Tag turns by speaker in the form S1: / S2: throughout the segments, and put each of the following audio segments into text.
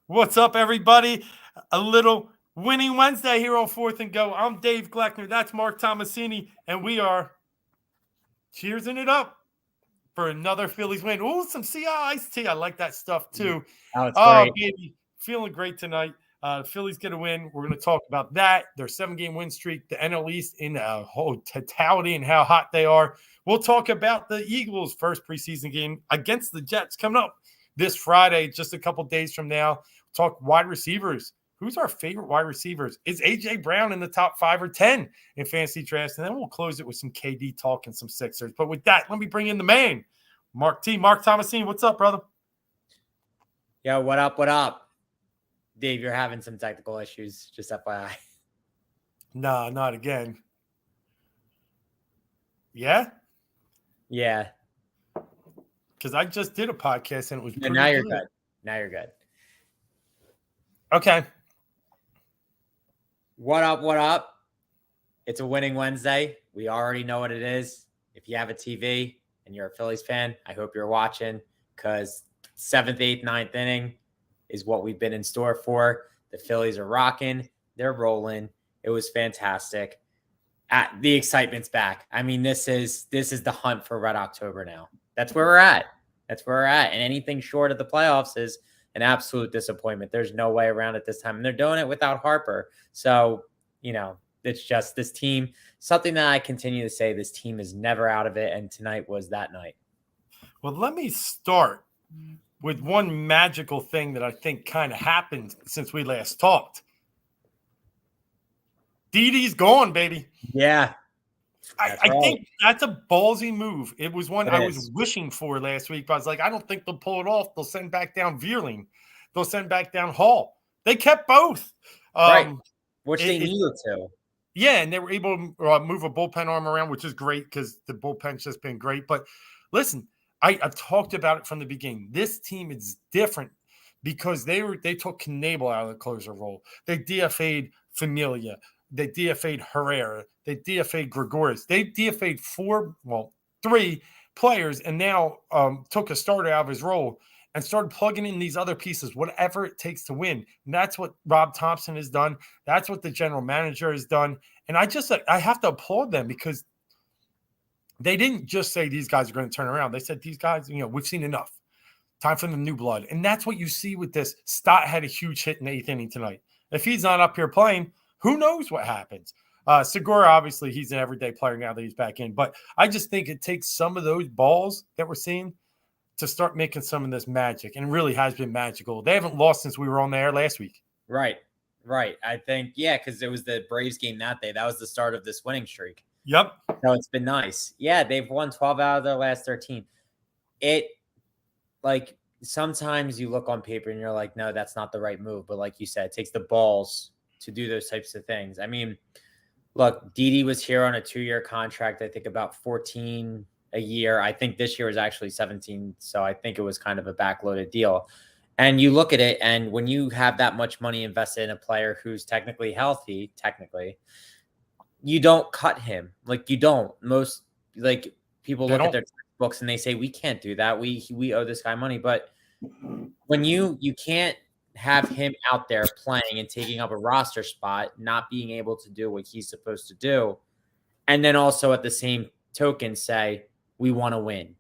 S1: What's up, everybody? A little winning Wednesday here on Fourth and Go. I'm Dave Gleckner. That's Marc Tomasini, and we are cheersing it up for another Phillies win. Ooh, some CI iced tea. I like that stuff too.
S2: Oh, it's
S1: Oh,
S2: great.
S1: baby, feeling great tonight. Phillies get a win. We're going to talk about that, their 7-game win streak, the NL East in a whole totality and how hot they are. We'll talk about the Eagles' first preseason game against the Jets coming up this Friday, just a couple days from now. Talk wide receivers. Who's our favorite wide receivers? Is A.J. Brown in the top 5 or 10 in fantasy drafts? And then we'll close it with some KD talk and some Sixers. But with that, let me bring in the man, Marc Tomasini. What's up, brother?
S2: Yo, what up? What up? Dave, you're having some technical issues, just FYI.
S1: Nah, not again. Yeah?
S2: Yeah.
S1: Because I just did a podcast and it was pretty
S2: Now you're
S1: good.
S2: good. Now you're good.
S1: Okay.
S2: What up? What up? It's a winning Wednesday. We already know what it is. If you have a TV and you're a Phillies fan, I hope you're watching because 7th, 8th, 9th inning is what we've been in store for. The Phillies are rocking. They're rolling. It was fantastic. The excitement's back. I mean, this is the hunt for Red October now. That's where we're at. That's where we're at. And anything short of the playoffs is an absolute disappointment. There's no way around it this time. And they're doing it without Harper. So, it's just this team, something that I continue to say, this team is never out of it. And tonight was that night.
S1: Well, let me start with one magical thing that I think kind of happened since we last talked. Didi's gone, baby.
S2: Yeah.
S1: I think that's a ballsy move. It was one I was
S2: is.
S1: wishing for last week, but I was like, I don't think they'll pull it off. They'll send back down Veerling. They'll send back down Hall. They kept both.
S2: Right. Which they needed to.
S1: Yeah, and they were able to move a bullpen arm around, which is great because the bullpen's just been great. But listen, I've talked about it from the beginning. This team is different because they took Knable out of the closer role. They DFA'd Familia. They DFA'd Herrera. They DFA'd Gregorius. They DFA'd 3 players and now took a starter out of his role and started plugging in these other pieces, whatever it takes to win. And that's what Rob Thompson has done. That's what the general manager has done. And I have to applaud them because they didn't just say these guys are going to turn around. They said these guys, we've seen enough. Time for the new blood. And that's what you see with this. Stott had a huge hit in the 8th inning tonight. If he's not up here playing, who knows what happens? Segura, obviously, he's an everyday player now that he's back in. But I just think it takes some of those balls that we're seeing to start making some of this magic. And it really has been magical. They haven't lost since we were on the air last week.
S2: Right. I think, because it was the Braves game that day. That was the start of this winning streak.
S1: Yep.
S2: So it's been nice. Yeah, they've won 12 out of their last 13. Sometimes you look on paper and you're like, no, that's not the right move. But like you said, it takes the balls to do those types of things. I mean, look, Didi was here on a 2-year contract, I think about 14 a year. I think this year was actually 17. So I think it was kind of a backloaded deal. And you look at it, and when you have that much money invested in a player who's technically healthy, you don't cut him. You don't. Most people look at their books and they say, we can't do that. We owe this guy money. But when you can't have him out there playing and taking up a roster spot, not being able to do what he's supposed to do, and then also at the same token say, we want to win.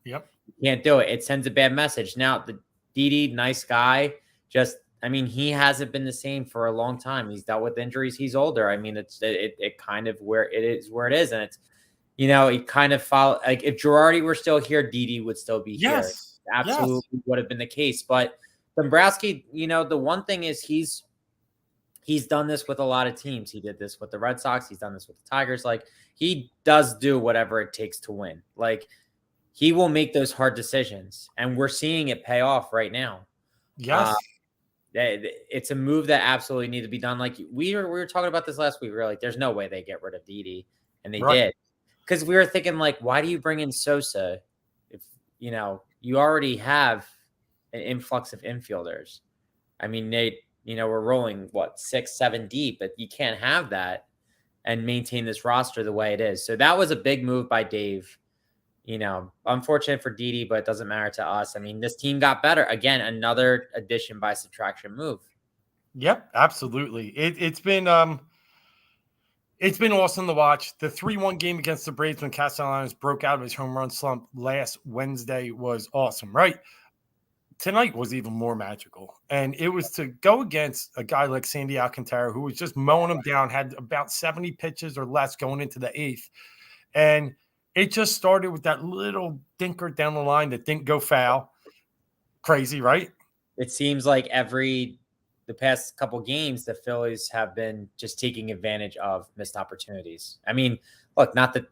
S1: Yep.
S2: You can't do it. It sends a bad message. Now, the Didi, nice guy, he hasn't been the same for a long time. He's dealt with injuries. He's older. I mean, it kind of where it is. And it's, it kind of follow, if Girardi were still here, Didi would still be here. Absolutely would have been the case. But Dombrowski, the one thing is he's done this with a lot of teams. He did this with the Red Sox. He's done this with the Tigers. He does do whatever it takes to win. He will make those hard decisions, and we're seeing it pay off right now.
S1: Yes.
S2: It's a move that absolutely needs to be done. We were talking about this last week. We were like, there's no way they get rid of Didi, and they did. Because we were thinking, why do you bring in Sosa if, you already have an influx of infielders? I mean, we're rolling, 6, 7 deep, but you can't have that and maintain this roster the way it is. So that was a big move by Dave. Unfortunate for Didi, but it doesn't matter to us. I mean, this team got better. Again, another addition by subtraction move.
S1: Yep, absolutely. It's been awesome to watch. The 3-1 game against the Braves when Castellanos broke out of his home run slump last Wednesday was awesome, right? Tonight was even more magical. And it was to go against a guy like Sandy Alcantara, who was just mowing him down, had about 70 pitches or less going into the eighth. And it just started with that little dinker down the line that didn't go foul. Crazy, right?
S2: It seems like the past couple games, the Phillies have been just taking advantage of missed opportunities. I mean, look, not that,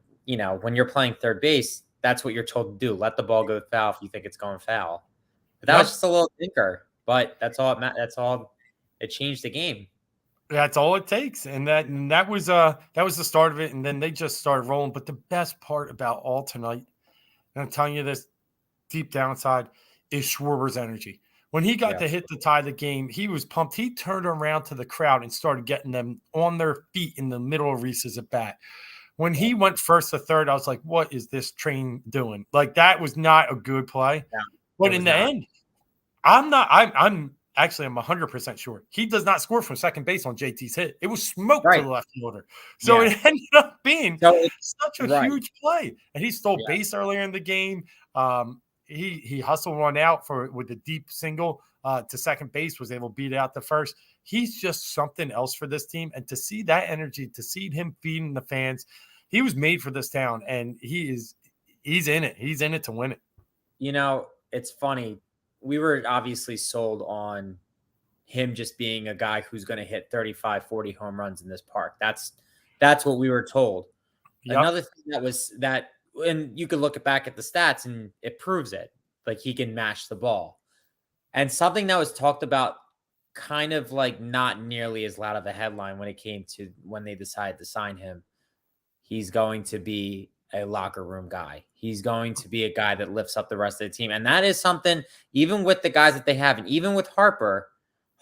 S2: when you're playing third base, that's what you're told to do. Let the ball go foul if you think it's going foul. But that was just a little thinker. But that's all. It changed the game.
S1: That's all it takes, and that was the start of it, and then they just started rolling. But the best part about all tonight, and I'm telling you this deep downside, is Schwarber's energy. When he got to hit to tie the game, he was pumped. He turned around to the crowd and started getting them on their feet in the middle of Reese's at bat. When he went first to third, I was like, what is this train doing? Like, that was not a good play.
S2: Yeah,
S1: but in the end, I'm 100% sure he does not score from second base on JT's hit. It was smoke to the left fielder. So it ended up being such a huge play. And he stole base earlier in the game. He hustled one out with a deep single to second base, was able to beat out the first. He's just something else for this team. And to see that energy, to see him feeding the fans, he was made for this town, and he's in it. He's in it to win it.
S2: It's funny. We were obviously sold on him just being a guy who's going to hit 35, 40 home runs in this park. That's what we were told. Yep. Another thing and you could look back at the stats and it proves it. Like, he can mash the ball. And something that was talked about kind of like not nearly as loud of a headline when it came to when they decided to sign him. He's going to be a locker room guy. He's going to be a guy that lifts up the rest of the team. And that is something, even with the guys that they have, and even with Harper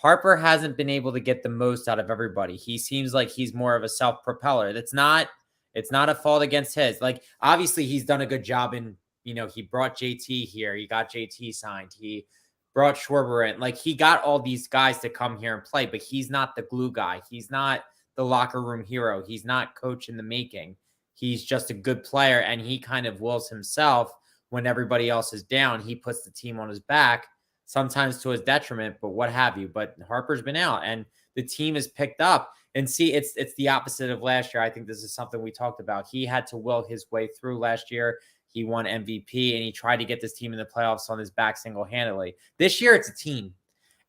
S2: hasn't been able to get the most out of everybody. He seems like he's more of a self-propeller. It's not a fault against his. Like, obviously he's done a good job in, he brought JT here. He got JT signed. He brought Schwarber in. Like, he got all these guys to come here and play, but he's not the glue guy. He's not the locker room hero. He's not coach in the making. He's just a good player, and he kind of wills himself when everybody else is down. He puts the team on his back, sometimes to his detriment, but what have you. But Harper's been out, and the team is picked up. And see, it's the opposite of last year. I think this is something we talked about. He had to will his way through last year. He won MVP, and he tried to get this team in the playoffs on his back single-handedly. This year, it's a team.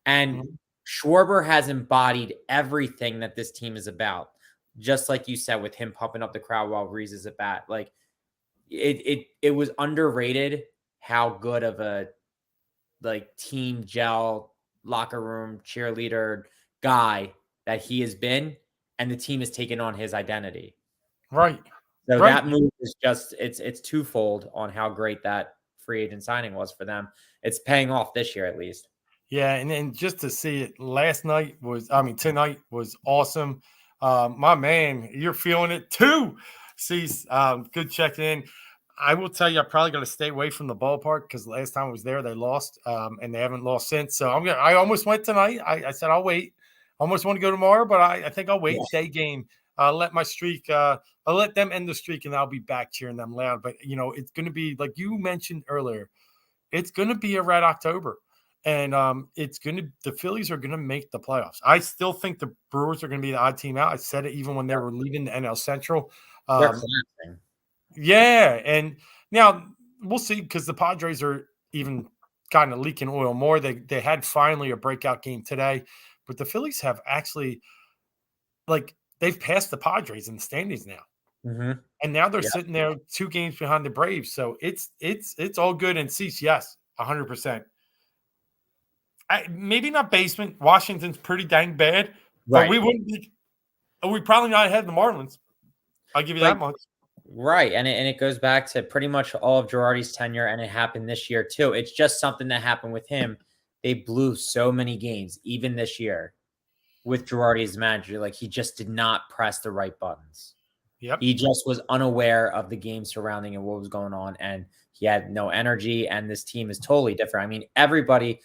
S2: And Schwarber has embodied everything that this team is about. Just like you said, with him pumping up the crowd while Reese is at bat. Like, it was underrated how good of a team gel, locker room cheerleader guy that he has been, and the team has taken on his identity.
S1: Right.
S2: So that move is just it's twofold on how great that free agent signing was for them. It's paying off this year at least.
S1: Yeah, and then just to see it tonight was awesome. My man, you're feeling it too. Cease, good check in. I will tell you, I probably got to stay away from the ballpark because last time I was there, they lost, and they haven't lost since. So I almost went tonight. I said I'll wait. Almost want to go tomorrow, but I think I'll wait. Day game. Let my streak. I'll let them end the streak, and I'll be back cheering them loud. But it's going to be like you mentioned earlier. It's going to be a red October. And the Phillies are going to make the playoffs. I still think the Brewers are going to be the odd team out. I said it even when they were leaving the NL Central. Yeah. And now we'll see because the Padres are even kind of leaking oil more. They had finally a breakout game today, but the Phillies have actually they've passed the Padres in the standings now.
S2: Mm-hmm.
S1: And now they're sitting there 2 games behind the Braves. So it's all good. And Cease, yes, 100%. Maybe not basement. Washington's pretty dang bad, but we wouldn't be. We probably not ahead of the Marlins. I'll give you that much.
S2: Right, and it goes back to pretty much all of Girardi's tenure, and it happened this year too. It's just something that happened with him. They blew so many games, even this year, with Girardi as manager. Like, he just did not press the right buttons.
S1: Yep.
S2: He just was unaware of the game surrounding and what was going on, and he had no energy. And this team is totally different. I mean, everybody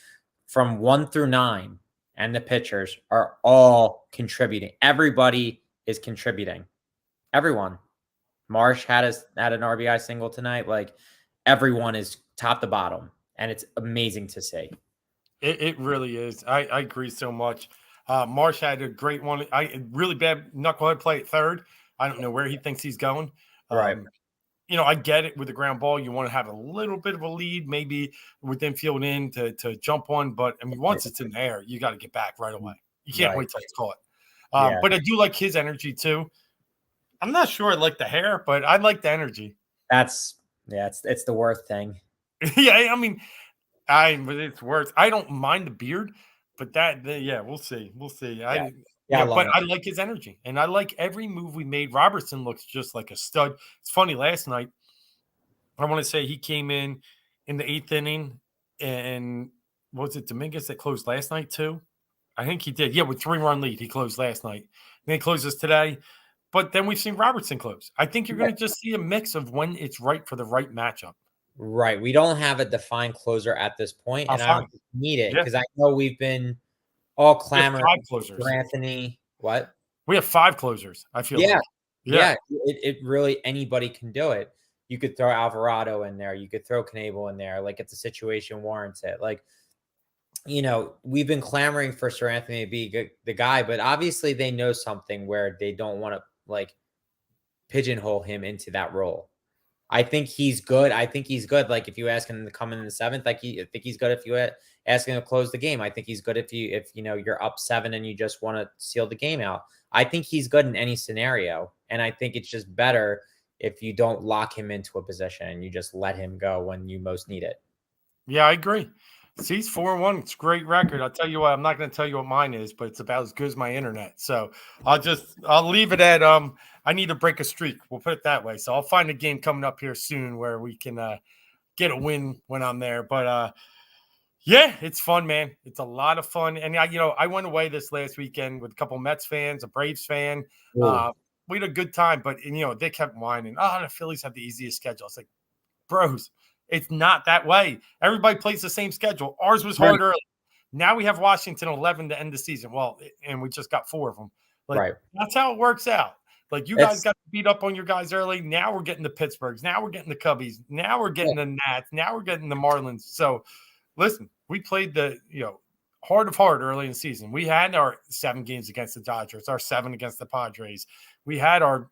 S2: from 1 through 9 and the pitchers are all contributing. Everybody is contributing. Everyone. Marsh had an RBI single tonight. Like, everyone is top to bottom, and it's amazing to see.
S1: It really is. I agree so much. Marsh had a great one. Really bad knucklehead play at third. I don't know where he thinks he's going.
S2: Right.
S1: I get it with the ground ball. You want to have a little bit of a lead, maybe within field in to jump on. But I mean, once it's in the air, you got to get back right away. You can't wait till it's caught. But I do like his energy too. I'm not sure I like the hair, but I like the energy.
S2: It's the worst thing.
S1: Yeah, I mean, but it's worse. I don't mind the beard, but we'll see. We'll see. But I like his energy, and I like every move we made. Robertson looks just like a stud. It's funny. Last night, I want to say he came in the 8th inning, and was it Dominguez that closed last night too? I think he did. Yeah, with 3-run lead, he closed last night. Then he closes today. But then we've seen Robertson close. I think you're going to just see a mix of when it's right for the right matchup.
S2: Right. We don't have a defined closer at this point, and I don't need it because I know we've been all clamoring for Anthony. What?
S1: We have 5 closers, I feel like.
S2: Yeah. It really, anybody can do it. You could throw Alvarado in there. You could throw Knebel in there. Like, if the situation warrants it. Like, we've been clamoring for Sir Anthony to be the guy, but obviously they know something where they don't want to, like, pigeonhole him into that role. I think he's good. Like, if you ask him to come in the 7th, I think he's good. If you ask him to close the game, I think he's good. If you're up 7 and you just want to seal the game out, I think he's good in any scenario. And I think it's just better if you don't lock him into a position and you just let him go when you most need it.
S1: Yeah, I agree. He's 4-1. It's a great record. I'll tell you what, I'm not going to tell you what mine is, but it's about as good as my internet. So I'll leave it at I need to break a streak. We'll put it that way. So I'll find a game coming up here soon where we can get a win when I'm there. But yeah, it's fun, man. It's a lot of fun. And I went away this last weekend with a couple Mets fans, a Braves fan. We had a good time, but they kept whining. Oh, the Phillies have the easiest schedule. It's like, bros, it's not that way. Everybody plays the same schedule. Ours was hard early. Now we have Washington 11 to end the season. Well, and we just got 4 of them. That's how it works out. Like, you guys got beat up on your guys early. Now we're getting the Pittsburghs. Now we're getting the Cubbies. Now we're getting the Nats. Now we're getting the Marlins. So, listen, we played the heart of heart early in the season. We had our 7 games against the Dodgers, our 7 against the Padres. We had our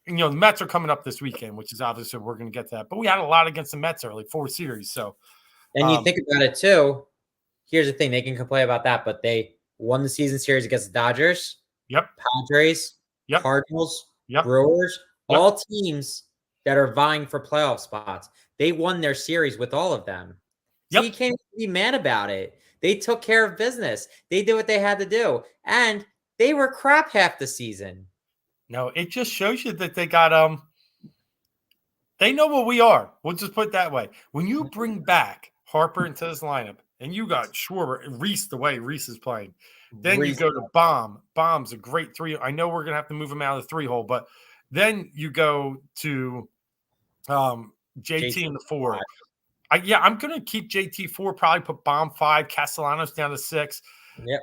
S1: the Mets are coming up this weekend, which is obviously we're going to get to that. But we had a lot against the Mets early, 4 series. So,
S2: and you think about it too. Here's the thing: they can complain about that, but they won the season series against the Dodgers, Padres, Cardinals, Brewers, all teams that are vying for playoff spots. They won their series with all of them. So you can't be mad about it. They took care of business. They did what they had to do, and they were crap half the season.
S1: No, it just shows you that they got they know what we are. We'll just put it that way. When you bring back Harper into this lineup and you got Schwarber and Reese the way Reese is playing, then you go to Baum. Baum's a great 3. I know we're gonna have to move him out of the 3-hole, but then you go to JT in the 4. I'm gonna keep JT 4, probably put Baum 5, Castellanos down to 6.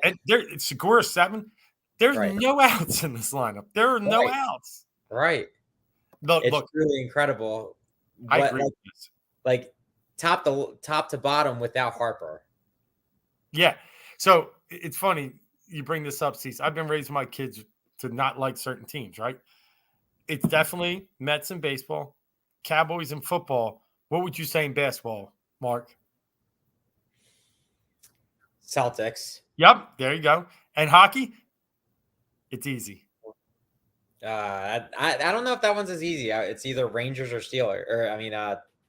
S1: And Segura 7. There's no outs in this lineup. There are no outs.
S2: Right. It's really incredible.
S1: I agree with this.
S2: Like, top to bottom without Harper.
S1: Yeah. So it's funny you bring this up, Cease. I've been raising my kids to not like certain teams, right? It's definitely Mets in baseball, Cowboys in football. What would you say in basketball, Mark?
S2: Celtics.
S1: Yep. There you go. And hockey? It's easy.
S2: I don't know if that one's as easy. It's either Rangers or Steelers,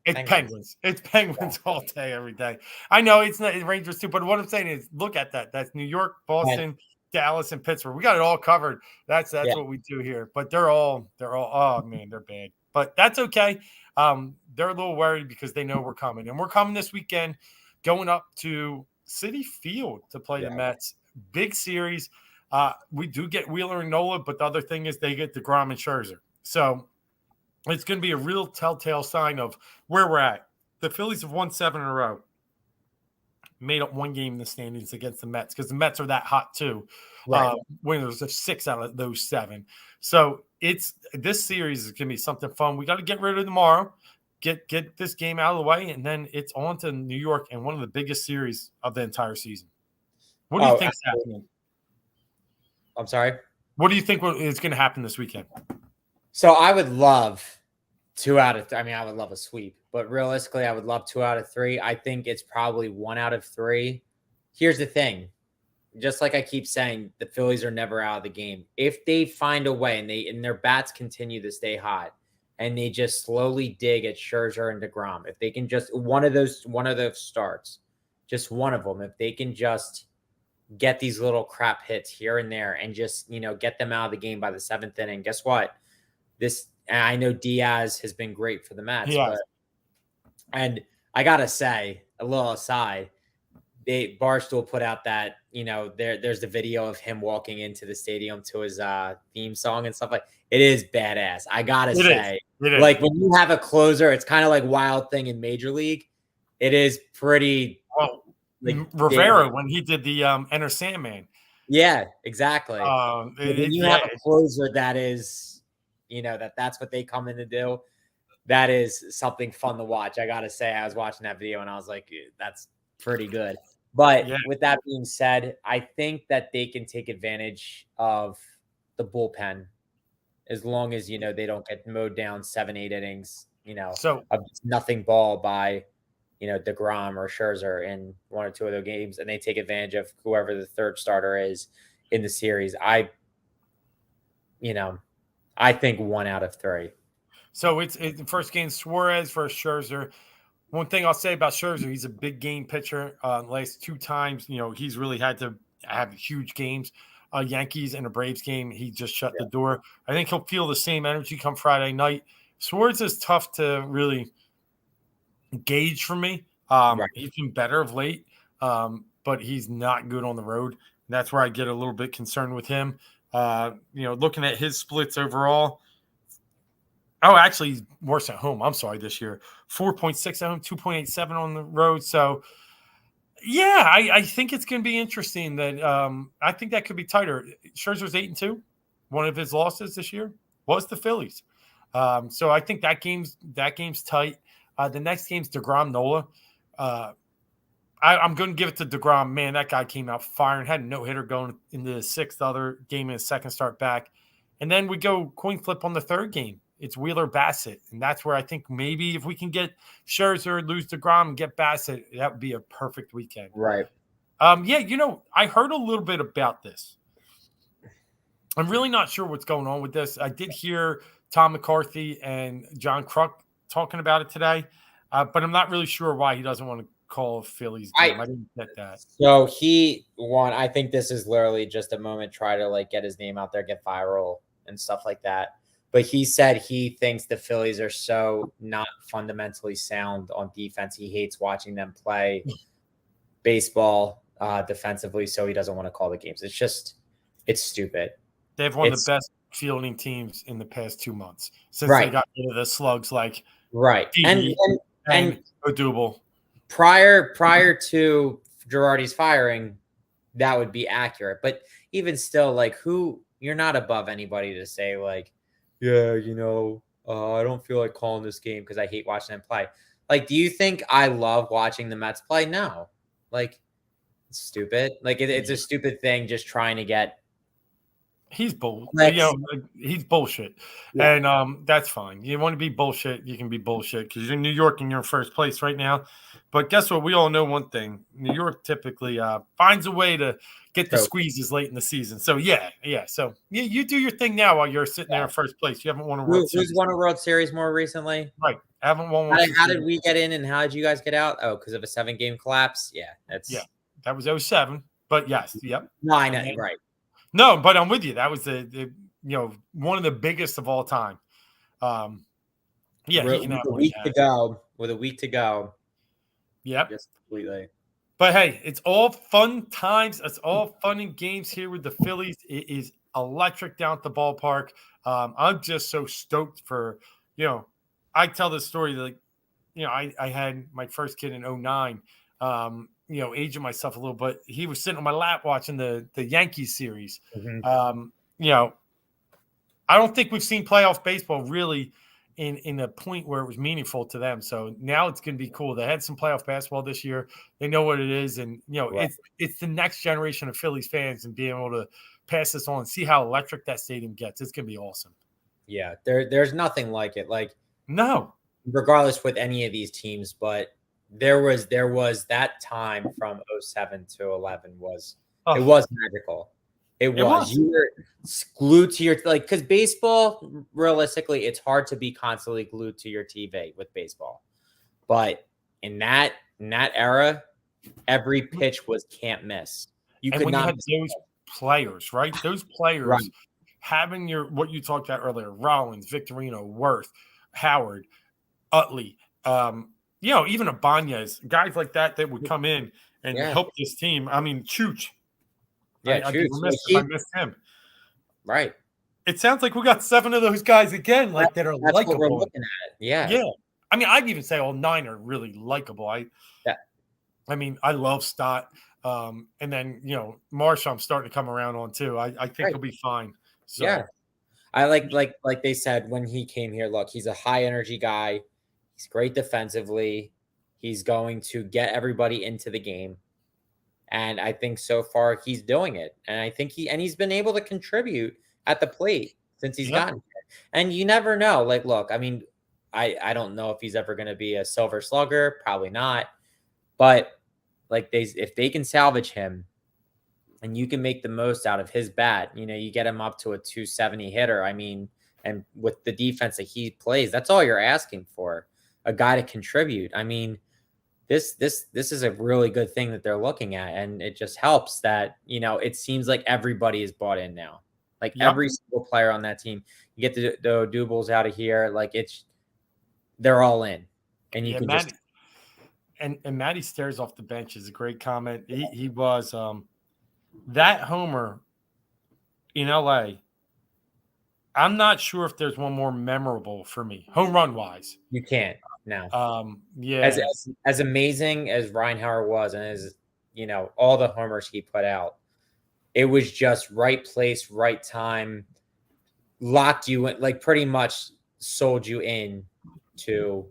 S1: it's Penguins. It's Penguins all day, every day. I know it's not Rangers too, but what I'm saying is, look at that. That's New York, Boston, Dallas, and Pittsburgh. We got it all covered. That's what we do here. But they're all. Oh man, they're bad. But that's okay. They're a little worried because they know we're coming, and we're coming this weekend, going up to Citi Field to play the Mets. Big series. We do get Wheeler and Nola, but the other thing is they get DeGrom and Scherzer. So it's going to be a real telltale sign of where we're at. The Phillies have won 7 in a row, made up one game in the standings against the Mets because the Mets are that hot too.
S2: Right.
S1: Winners of 6 out of those 7. So this series is going to be something fun. We got to get rid of tomorrow, get this game out of the way, and then it's on to New York and one of the biggest series of the entire season. What do you think is happening?
S2: I'm sorry?
S1: What do you think is going to happen this weekend?
S2: So I would love 2 out of 3. I mean, I would love a sweep, but realistically, I would love 2 out of 3. I think it's probably 1 out of 3. Here's the thing. Just like I keep saying, the Phillies are never out of the game. If they find a way and their bats continue to stay hot and they just slowly dig at Scherzer and DeGrom, if they can just one of those starts, just one of them, if they can just get these little crap hits here and there and just, get them out of the game by the 7th inning, guess what? I know Diaz has been great for the Mets, and I gotta say, a little aside, Barstool put out that there's the video of him walking into the stadium to his theme song and stuff like. It is badass. I gotta say, like when you have a closer, it's kind of like Wild Thing in Major League. It is pretty.
S1: Well, Rivera when he did the Enter Sandman.
S2: Yeah, exactly. When you have a closer that is, that's what they come in to do. That is something fun to watch. I gotta say, I was watching that video and I was like, that's pretty good. But with that being said, I think that they can take advantage of the bullpen as long as, they don't get mowed down 7-8 innings, of nothing ball by, DeGrom or Scherzer in 1 or 2 of their games, and they take advantage of whoever the third starter is in the series. I think 1 out of 3.
S1: So it's the first game, Suarez versus Scherzer. One thing I'll say about Scherzer, he's a big game pitcher. Last 2 times, he's really had to have huge games. Yankees and a Braves game, he just shut the door. I think he'll feel the same energy come Friday night. Suarez is tough to really gauge for me. He's been better of late, but he's not good on the road. And that's where I get a little bit concerned with him. Looking at his splits overall. Oh, actually, he's worse at home. I'm sorry, this year. 4.6 at home, 2.87 on the road. So, yeah, I think it's going to be interesting. That I think that could be tighter. Scherzer's 8-2. One of his losses this year was the Phillies. So I think that game's tight. The next game's DeGrom Nola. I'm going to give it to DeGrom. Man, that guy came out firing. Had a no-hitter going into the 6th other game in his second start back. And then we go coin flip on the 3rd game. It's Wheeler Bassett. And that's where I think maybe if we can get Scherzer, lose DeGrom, and get Bassett, that would be a perfect weekend.
S2: Right.
S1: I heard a little bit about this. I'm really not sure what's going on with this. I did hear Tom McCarthy and John Kruk talking about it today, but I'm not really sure why he doesn't want to call a Phillies game. I didn't get that.
S2: So I think this is literally just a moment, try to get his name out there, get viral and stuff like that. But he said he thinks the Phillies are so not fundamentally sound on defense. He hates watching them play baseball defensively, so he doesn't want to call the games. It's stupid.
S1: They have one of the best fielding teams in the past 2 months since they got rid of the slugs like
S2: and
S1: Odubel.
S2: Prior to Girardi's firing, that would be accurate. But even still, you're not above anybody to say I don't feel like calling this game because I hate watching them play. Do you think I love watching the Mets play? No. It's stupid. It's a stupid thing just trying to get.
S1: He's he's bullshit. Yeah. And that's fine. You want to be bullshit, you can be bullshit because you're in New York and you're in first place right now. But guess what? We all know one thing. New York typically finds a way to get the squeezes late in the season. So, yeah. So, you do your thing now while you're sitting there in first place. You haven't won a World Series.
S2: Who's won a World Series more recently?
S1: Right. I haven't won one.
S2: How did we get in and how did you guys get out? Oh, because of a 7-game collapse? Yeah.
S1: That was 2007. But, yes. Yep.
S2: No, I know. Right.
S1: No, but I'm with you. That was the one of the biggest of all time. He can have
S2: with a week to go.
S1: Yep.
S2: Just completely.
S1: But hey, it's all fun times. It's all fun and games here with the Phillies. It is electric down at the ballpark. I'm just so stoked for, I tell this story like, I had my first kid in 09, aging myself a little, but he was sitting on my lap watching the Yankees series.
S2: Mhm.
S1: I don't think we've seen playoff baseball really in a point where it was meaningful to them. So now it's going to be cool. They had some playoff basketball this year. They know what it is, and
S2: Right.
S1: it's the next generation of Phillies fans, and being able to pass this on and see how electric that stadium gets. It's going to be awesome.
S2: Yeah, there's nothing like it. Like,
S1: No,
S2: regardless with any of these teams, but there was that time from 07 to 11 it was magical. It was.
S1: was.
S2: You were glued to your, like, because baseball, realistically, it's hard to be constantly glued to your TV with baseball. But in that era, every pitch was can't miss. You
S1: And
S2: could
S1: when you
S2: not
S1: had
S2: miss
S1: those players, right? Those players
S2: right.
S1: having what you talked about earlier, Rollins, Victorino, Worth, Howard, Utley, even Ibanez, guys like that would come in and
S2: Yeah.
S1: help this team. I mean, Chooch.
S2: Yeah,
S1: I'd be
S2: true.
S1: remiss if I missed him.
S2: Right.
S1: It sounds like we got 7 of those guys again, like that are
S2: That's what we're
S1: likable.
S2: looking at. Yeah.
S1: Yeah. I mean, I'd even say all 9 are really likable. I love Stott. And then, Marsh, I'm starting to come around on too. I think he'll be fine. So.
S2: Yeah. I like they said when he came here, look, he's a high energy guy. He's great defensively. He's going to get everybody into the game. And I think so far he's doing it. And I think he's been able to contribute at the plate since he's gotten here. And you never know. Like, look, I mean, I don't know if he's ever going to be a silver slugger, probably not. But like if they can salvage him and you can make the most out of his bat, you get him up to a 270 hitter. I mean, and with the defense that he plays, that's all you're asking for, a guy to contribute. I mean, this is a really good thing that they're looking at, and it just helps that it seems like everybody is bought in now. Like every single player on that team, you get the Doubles out of here, like they're all in, and you can
S1: Matty, and Matty stares off the bench is a great comment. He was that homer in LA. I'm not sure if there's one more memorable for me, home run wise.
S2: You can't. No.
S1: Yeah.
S2: As amazing as Reinhauer was, and as all the homers he put out, it was just right place, right time, locked you in, like pretty much sold you in to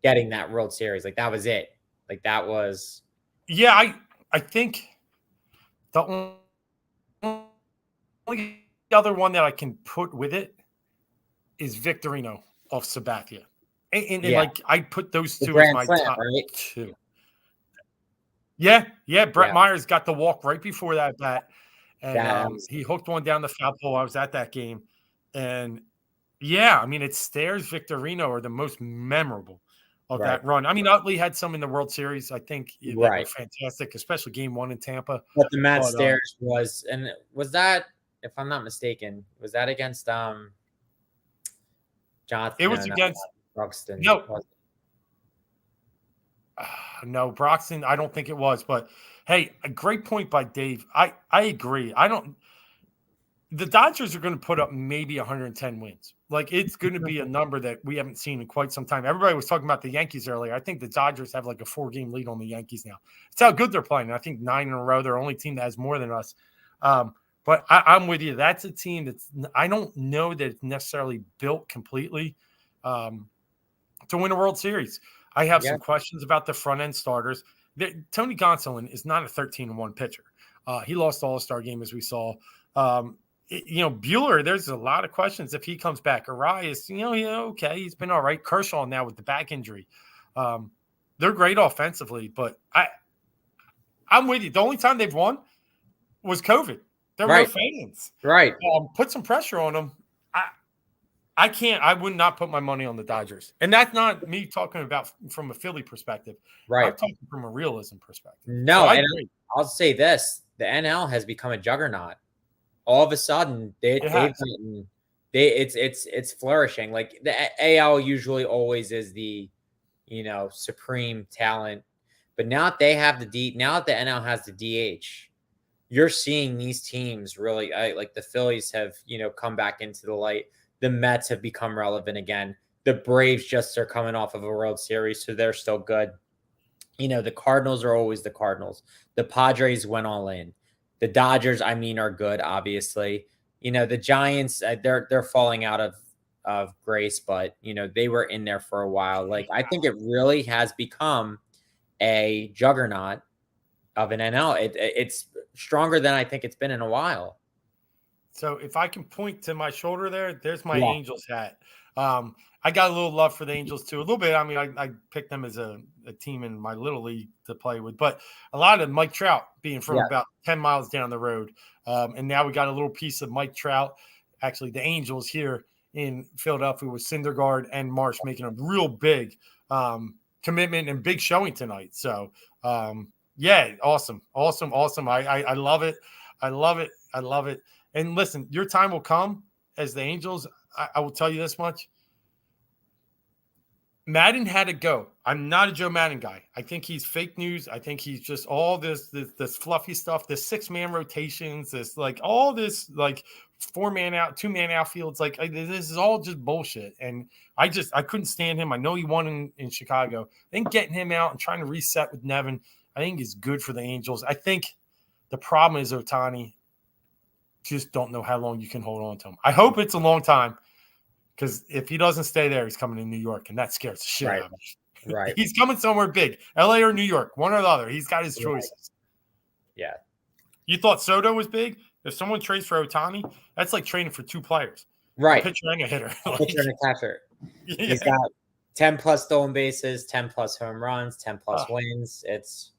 S2: getting that World Series. Like that was it. Like that was.
S1: Yeah, I think the only other one that I can put with it is Victorino off Sabathia. And like I put those two as my top two. Yeah. Brett Myers got the walk right before that bat, and he hooked one down the foul pole. I was at that game, and I mean, it Stairs, Victorino are the most memorable of that run. I mean, Utley had some in the World Series. I think that were fantastic, especially Game 1 in Tampa.
S2: But the Matt Stairs was that, if I'm not mistaken, was that against Jonathan?
S1: It was against.
S2: Broxton.
S1: No, Broxton, I don't think it was. But hey, a great point by Dave. I agree. The Dodgers are going to put up maybe 110 wins. Like it's going to be a number that we haven't seen in quite some time. Everybody was talking about the Yankees earlier. I think the Dodgers have like a 4-game lead on the Yankees now. It's how good they're playing. I think 9 in a row. They're the only team that has more than us. But I'm with you. That's a team that's I don't know that it's necessarily built completely to win a World Series. I have some questions about the front end starters. Tony Gonsolin is not a 13-1 pitcher. He lost the All-Star game, as we saw. Buehler, there's a lot of questions if he comes back. Arias, okay, he's been all right. Kershaw now with the back injury. They're great offensively, but I'm with you. The only time they've won was COVID. There were no fans.
S2: Right.
S1: Put some pressure on them. I would not put my money on the Dodgers. And that's not me talking about from a Philly perspective. Right. I'm talking from a realism perspective.
S2: No, so I'll say this. The NL has become a juggernaut. All of a sudden, it's flourishing. Like the AL usually always is the, supreme talent. But now that they have now that the NL has the DH, you're seeing these teams really, like the Phillies have, come back into the light. The Mets have become relevant again. The Braves just are coming off of a World Series, so they're still good. The Cardinals are always the Cardinals. The Padres went all in. The Dodgers, are good, obviously. The Giants, they're falling out of grace, but they were in there for a while. Like, I think it really has become a juggernaut of an NL. It's stronger than I think it's been in a while.
S1: So if I can point to my shoulder there's my
S2: Yeah.
S1: Angels hat. I got a little love for the Angels too, a little bit. I mean, I picked them as a team in my little league to play with, but a lot of Mike Trout being from about 10 miles down the road. And now we got a little piece of Mike Trout, actually the Angels here in Philadelphia with Syndergaard and March making a real big commitment and big showing tonight. So yeah, awesome. I love it. I love it. And listen, your time will come as the Angels. I will tell you this much. Madden had to go. I'm not a Joe Madden guy. I think he's fake news. I think he's just all this fluffy stuff, this 6-man rotations, this like all this like 4-man out, 2-man outfields. Like this is all just bullshit. And I couldn't stand him. I know he won in Chicago. I think getting him out and trying to reset with Nevin, I think is good for the Angels. I think the problem is Ohtani. Just don't know how long you can hold on to him. I hope it's a long time. Because if he doesn't stay there, he's coming to New York, and that scares the shit out of me.
S2: Right.
S1: He's coming somewhere big, LA or New York, one or the other. He's got his choices.
S2: Yeah.
S1: You thought Soto was big? If someone trades for Ohtani, that's like trading for 2 players.
S2: Right.
S1: A pitcher and a hitter.
S2: A pitcher and a catcher.
S1: Yeah.
S2: He's got 10 plus stolen bases, 10 plus home runs, 10 plus wins. It's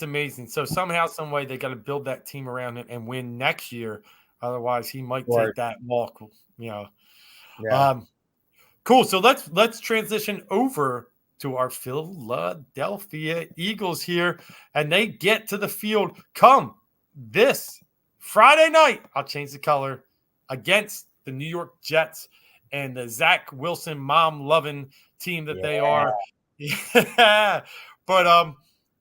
S1: amazing. So somehow, some way, they got to build that team around it and win next year. Otherwise, he might take that walk. Yeah. Cool. So let's transition over to our Philadelphia Eagles here, and they get to the field come this Friday night. I'll change the color against the New York Jets and the Zach Wilson mom-loving team that they are. Yeah. But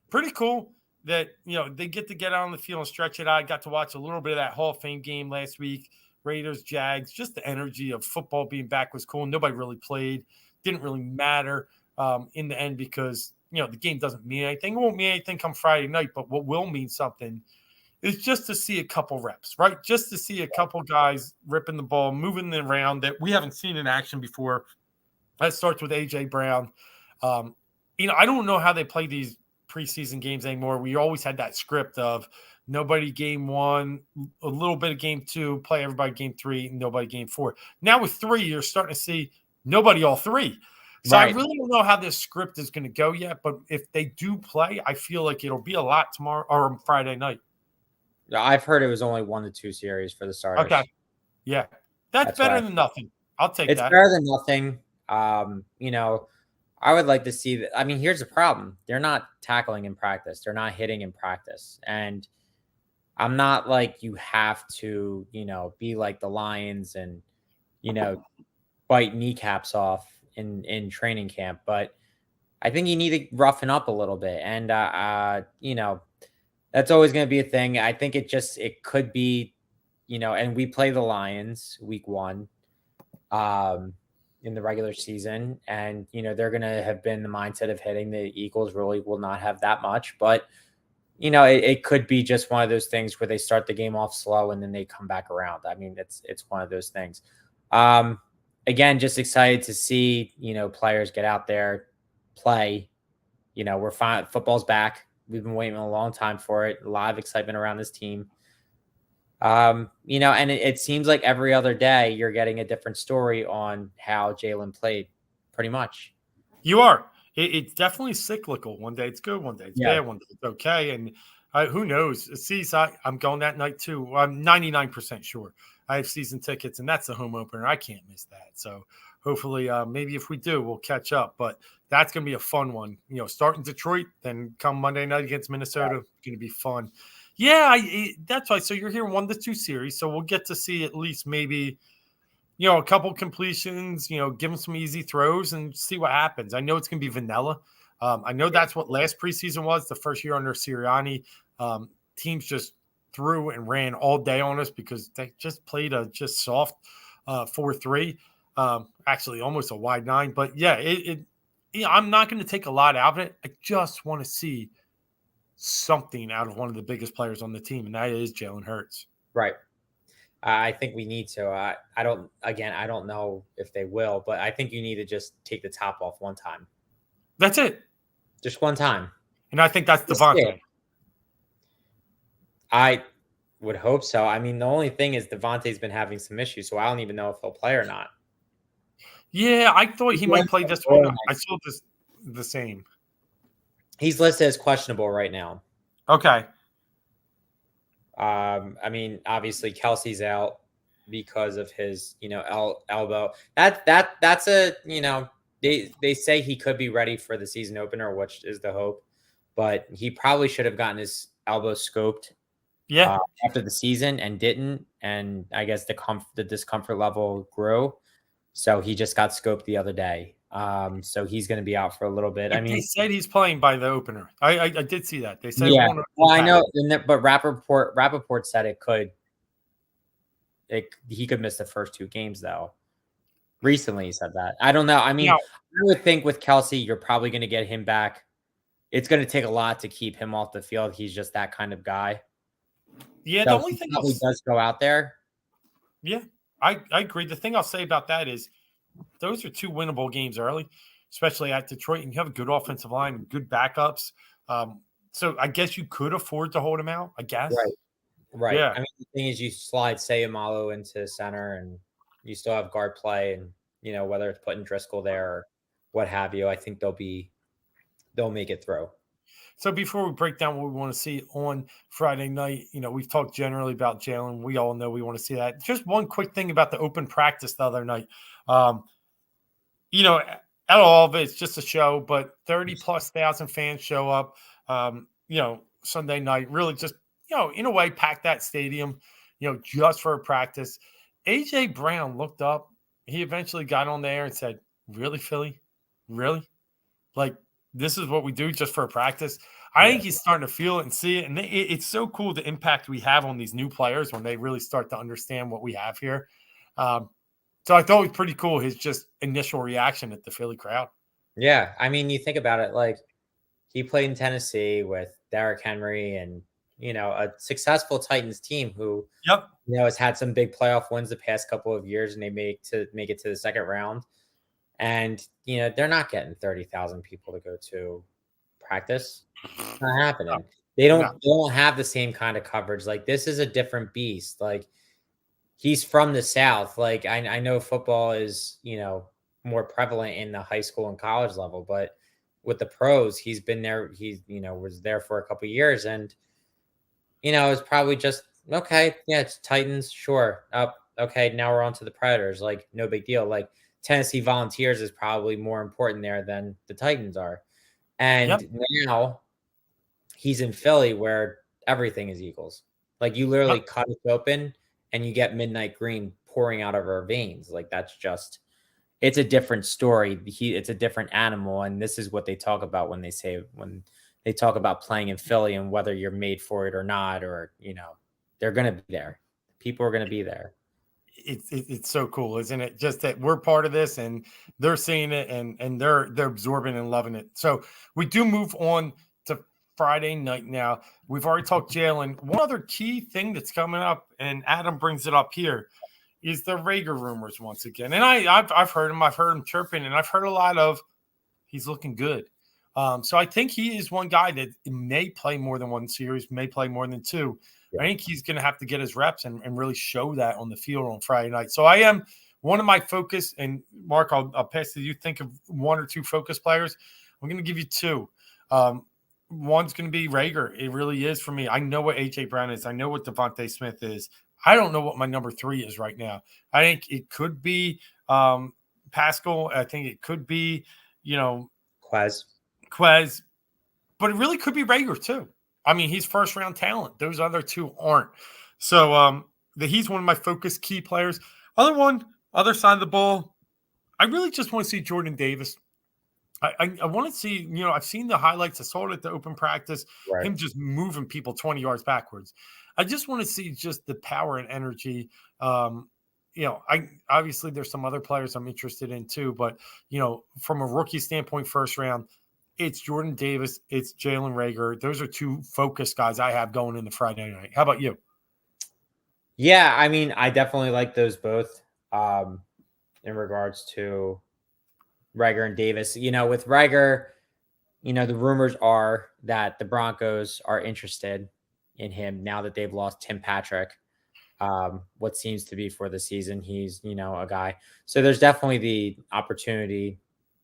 S1: pretty cool that they get out on the field and stretch it out. I got to watch a little bit of that Hall of Fame game last week. Raiders, Jags, just the energy of football being back was cool. Nobody really played. Didn't really matter in the end because, the game doesn't mean anything. It won't mean anything come Friday night, but what will mean something is just to see a couple reps, right? Just to see a couple guys ripping the ball, moving it around that we haven't seen in action before. That starts with A.J. Brown. I don't know how they play these preseason games anymore. We always had that script of nobody game 1, a little bit of game 2, play everybody game 3, nobody game 4. Now with 3, you're starting to see nobody all 3. So I really don't know how this script is going to go yet, but if they do play, I feel like it'll be a lot tomorrow or Friday night.
S2: I've heard it was only 1 to 2 series for the starters.
S1: Okay. Yeah. That's better than nothing. I'll take that.
S2: It's better than nothing. I would like to see that. I mean, here's the problem. They're not tackling in practice. They're not hitting in practice. And I'm not like you have to, be like the Lions and, bite kneecaps off in training camp. But I think you need to roughen up a little bit. And, that's always going to be a thing. I think it could be, and we play the Lions week 1. In the regular season, and they're going to have been the mindset of hitting. The Eagles really will not have that much, but it could be just one of those things where they start the game off slow and then they come back around. I mean, it's one of those things. Again, just excited to see players get out there, play. We're fine. Football's back. We've been waiting a long time for it. A lot of excitement around this team. And it seems like every other day you're getting a different story on how Jalen played, pretty much.
S1: You are. It's definitely cyclical. One day it's good, one day it's bad, one day it's okay. And who knows? I'm going that night too. I'm 99% sure. I have season tickets, and that's the home opener. I can't miss that. So hopefully, maybe if we do, we'll catch up. But that's going to be a fun one. Start in Detroit, then come Monday night against Minnesota. It's going to be fun. Yeah, that's why. So you're here 1 to 2 series, so we'll get to see at least maybe, a couple completions. Give them some easy throws and see what happens. I know it's going to be vanilla. I know that's what last preseason was, the first year under Sirianni. Teams just threw and ran all day on us because they just played a just soft 4-3. Actually, almost a wide 9. But yeah, I'm not going to take a lot out of it. I just want to see something out of one of the biggest players on the team, and that is Jalen Hurts.
S2: Right. I think we need to. I don't know if they will, but I think you need to just take the top off one time.
S1: That's it.
S2: Just one time.
S1: And I think that's DeVonta.
S2: I would hope so. I mean, the only thing is DeVonta's been having some issues, so I don't even know if he'll play or not.
S1: Yeah, I thought he might play this one. I saw this the same.
S2: He's listed as questionable right now.
S1: Okay.
S2: I mean, obviously Kelsey's out because of his, elbow. That's a, they say he could be ready for the season opener, which is the hope, but he probably should have gotten his elbow scoped.
S1: Yeah.
S2: After the season and didn't, and I guess the discomfort level grew, so he just got scoped the other day. So he's going to be out for a little bit.
S1: But they said he's playing by the opener. I did see that. They said,
S2: yeah. Well, I know, but Rappaport said he could miss the first 2 games though. Recently, he said that. I don't know. I mean, I would think with Kelsey, you're probably going to get him back. It's going to take a lot to keep him off the field. He's just that kind of guy.
S1: Yeah,
S2: so
S1: the only thing
S2: he does go out there.
S1: Yeah, I agree. The thing I'll say about that is those are 2 winnable games early, especially at Detroit, and you have a good offensive line and good backups. So I guess you could afford to hold him out, I guess.
S2: Right.
S1: Yeah.
S2: I mean, the thing is you slide Sayamalo into center and you still have guard play and, whether it's putting Driscoll there or what have you, I think they'll make it through.
S1: So before we break down what we want to see on Friday night, we've talked generally about Jalen. We all know we want to see that. Just one quick thing about the open practice the other night. Out of all of it, it's just a show, but 30+ thousand fans show up, Sunday night, really just, in a way, pack that stadium, just for a practice. A.J. Brown looked up. He eventually got on there and said, "Really, Philly? Really? Like, this is what we do just for a practice?" I think he's starting to feel it and see it. And it's so cool the impact we have on these new players when they really start to understand what we have here. So I thought it was pretty cool, his just initial reaction at the Philly crowd.
S2: Yeah. I mean, you think about it, like he played in Tennessee with Derrick Henry and, a successful Titans team who, has had some big playoff wins the past couple of years and they make it to the second round. And, they're not getting 30,000 people to go to practice. It's not happening. No. They don't have the same kind of coverage. Like, this is a different beast. Like, he's from the South. Like, I know football is, more prevalent in the high school and college level, but with the pros, he's been there. He's, was there for a couple of years and, it's probably just, okay, yeah, it's Titans. Sure. Okay. Now we're on to the Predators. Like, no big deal. Like, Tennessee Volunteers is probably more important there than the Titans are. And now he's in Philly where everything is Eagles. Like, you literally cut it open and you get midnight green pouring out of our veins. Like, that's just, it's a different story. It's a different animal. And this is what they talk about when they talk about playing in Philly and whether you're made for it or not, or, they're going to be there. People are going to be there.
S1: It's so cool, isn't it? Just that we're part of this and they're seeing it and they're absorbing and loving it. So we do move on to Friday night now. We've already talked Jalen. One other key thing that's coming up, and Adam brings it up here, is the Rager rumors once again. And I've heard him chirping, and I've heard a lot of he's looking good. So I think he is one guy that may play more than one series, may play more than 2. I think he's going to have to get his reps and really show that on the field on Friday night. So I am one of my focus, and Mark, I'll pass to you. Think of 1 or 2 focus players. I'm going to give you 2. One's going to be Rager. It really is for me. I know what A.J. Brown is. I know what DeVonta Smith is. I don't know what my number 3 is right now. I think it could be Pascal. I think it could be,
S2: Quez.
S1: But it really could be Rager too. I mean, he's first-round talent. Those other 2 aren't. So he's one of my focus key players. Other side of the ball, I really just want to see Jordan Davis. I want to see, I've seen the highlights. I saw it at the open practice,
S2: Right.
S1: him just moving people 20 yards backwards. I just want to see just the power and energy. I obviously there's some other players I'm interested in too, but from a rookie standpoint, first round, it's Jordan Davis, it's Jalen Reagor. Those are two focus guys I have going into Friday night. How about you?
S2: Yeah, I mean, I definitely like those both in regards to Reagor and Davis. With Reagor, the rumors are that the Broncos are interested in him now that they've lost Tim Patrick. What seems to be for the season. He's, a guy. So there's definitely the opportunity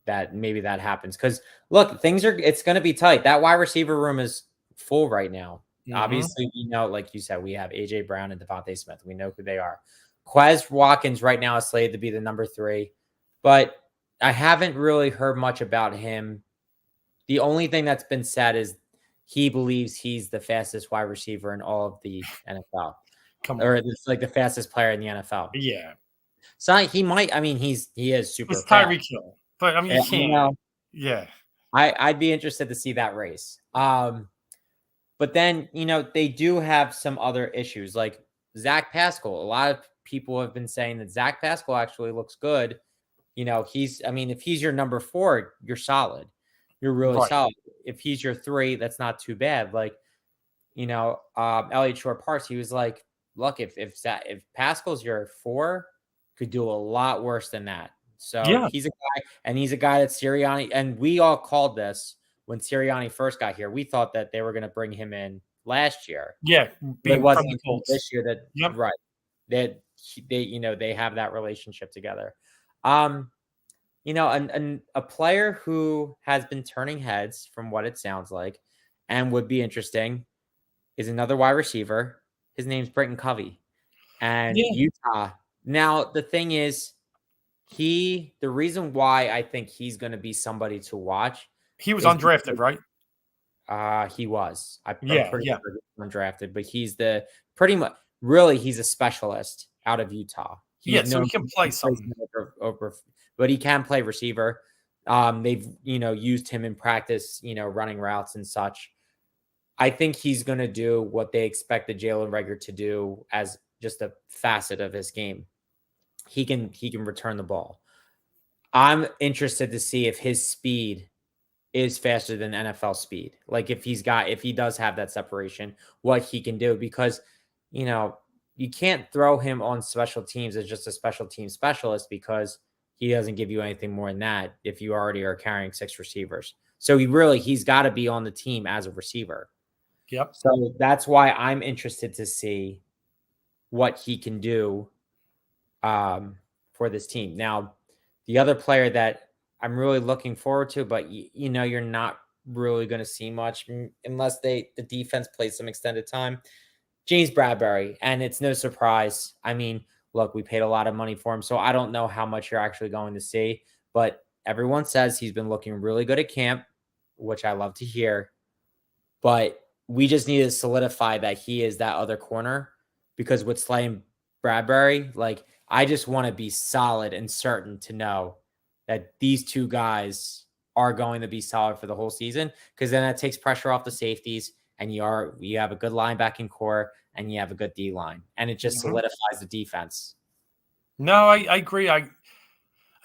S2: that maybe that happens. Because look, it's going to be tight. That wide receiver room is full right now.
S1: Mm-hmm.
S2: Obviously, like you said, we have AJ Brown and DeVonta Smith. We know who they are. Quez Watkins right now is slated to be the number 3, but I haven't really heard much about him. The only thing that's been said is he believes he's the fastest wide receiver in all of the NFL. Or it's like the fastest player in the NFL.
S1: Yeah.
S2: So he might. I mean, he is super
S1: It's
S2: fast.
S1: Tyreek Hill, but I mean, you can't. Yeah.
S2: I'd be interested to see that race. But then they do have some other issues like Zach Pascal. A lot of people have been saying that Zach Pascal actually looks good. If he's your number 4, you're solid. You're really solid. If he's your 3, that's not too bad. Like, Elliot Shore-Parks, he was like, look, if Pascal's your 4, could do a lot worse than that. So he's a guy, and he's a guy that Sirianni, and we all called this when Sirianni first got here. We thought that they were going to bring him in last year.
S1: Yeah,
S2: it wasn't this year that
S1: right.
S2: That they have that relationship together. And a player who has been turning heads from what it sounds like and would be interesting is another wide receiver. His name's Britton Covey and Utah. Now, the thing is, the reason why I think he's going to be somebody to watch.
S1: He was undrafted, right?
S2: He was. I'm
S1: pretty
S2: sure he was undrafted, but he's he's a specialist out of Utah.
S1: So he can play something.
S2: But he can play receiver. They've, used him in practice, running routes and such. I think he's going to do what they expected Jalen Reagor to do as just a facet of his game. He can return the ball. I'm interested to see if his speed is faster than NFL speed. Like if he does have that separation, what he can do, because, you can't throw him on special teams as just a special team specialist because he doesn't give you anything more than that if you already are carrying 6 receivers. So he's got to be on the team as a receiver.
S1: Yep.
S2: So that's why I'm interested to see what he can do for this team. Now, the other player that I'm really looking forward to, but you're not really going to see much unless the defense plays some extended time. James Bradbury, and it's no surprise. I mean, look, we paid a lot of money for him, so I don't know how much you're actually going to see, but everyone says he's been looking really good at camp, which I love to hear. But we just need to solidify that he is that other corner, because with Slay and Bradbury, like, I just want to be solid and certain to know that these two guys are going to be solid for the whole season, because then that takes pressure off the safeties, and you have a good linebacking core, and you have a good D line, and it just solidifies the defense.
S1: No, I agree. I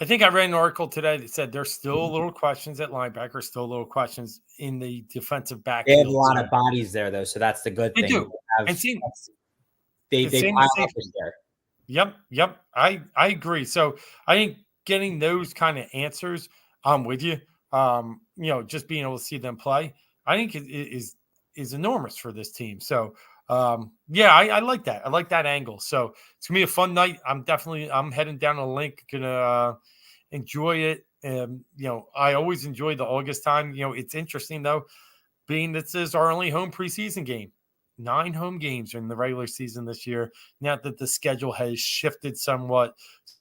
S1: think I read an article today that said there's still little questions at linebacker, still little questions in the defensive backfield.
S2: They have a lot of bodies there, though, so that's the good thing.
S1: They do.
S2: They pile up in there.
S1: Yep. I agree. So I think getting those kind of answers, I'm with you. Just being able to see them play, I think is enormous for this team. So I like that. I like that angle. So it's gonna be a fun night. I'm heading down a link, gonna enjoy it. I always enjoy the August time. It's interesting though, being this is our only home preseason game. 9 home games in the regular season this year, now that the schedule has shifted somewhat.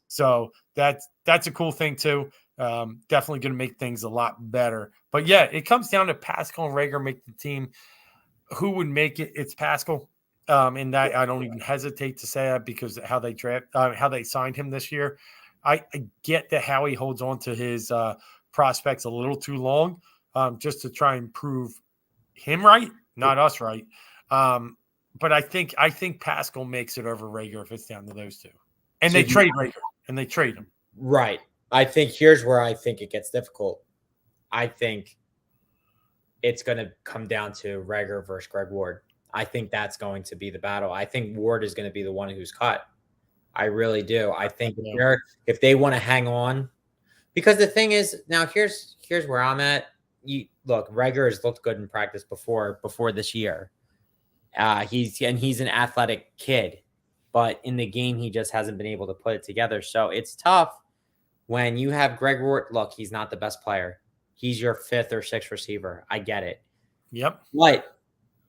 S1: So that's a cool thing too. Definitely going to make things a lot better. But yeah, it comes down to Pascal and Reagor make the team. Who would make it? It's Pascal. And that I don't even hesitate to say that, because how they signed him this year. I get that how he holds on to his prospects a little too long, just to try and prove him right, not us right. But I think Pascal makes it over Rager if it's down to those two, and
S2: So
S1: they trade Rager and they trade him.
S2: Right. I think here's where I think it gets difficult. I think it's going to come down to Rager versus Greg Ward. I think that's going to be the battle. I think Ward is going to be the one who's cut. I really do. I think if they want to hang on, because the thing is, now here's where I'm at. You look, Rager has looked good in practice before this year. He's an athletic kid, but in the game he just hasn't been able to put it together. So it's tough when you have Greg Ward. Look, he's not the best player. He's your 5th or 6th receiver. I get it.
S1: Yep.
S2: But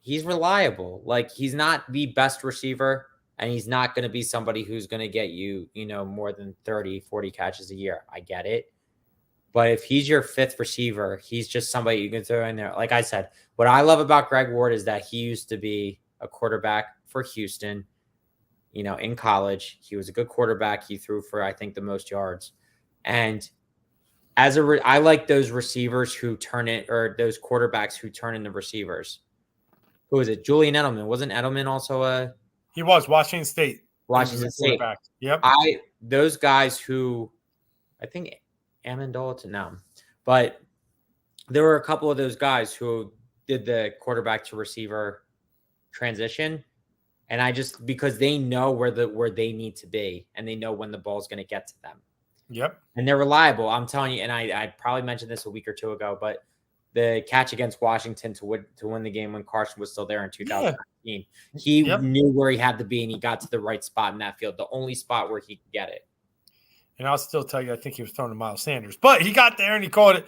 S2: he's reliable. Like, he's not the best receiver, and he's not going to be somebody who's going to get you, more than 30, 40 catches a year. I get it. But if he's your 5th receiver, he's just somebody you can throw in there. Like I said, what I love about Greg Ward is that he used to be a quarterback for Houston, in college. He was a good quarterback. He threw for, I think, the most yards. And I like those receivers who turn it, or those quarterbacks who turn into receivers. Who is it? Julian Edelman. Wasn't Edelman also
S1: He was Washington State.
S2: Washington State.
S1: Yep.
S2: Those guys who, I think Amendola to now, but there were a couple of those guys who did the quarterback to receiver transition. And because they know where they need to be, and they know when the ball's going to get to them.
S1: Yep.
S2: And they're reliable. I'm telling you, and I probably mentioned this a week or two ago, but the catch against Washington to win the game when Carson was still there in 2019, he knew where he had to be, and he got to the right spot in that field, the only spot where he could get it. And
S1: I'll still tell you, I think he was throwing to Miles Sanders, but he got there and he caught it.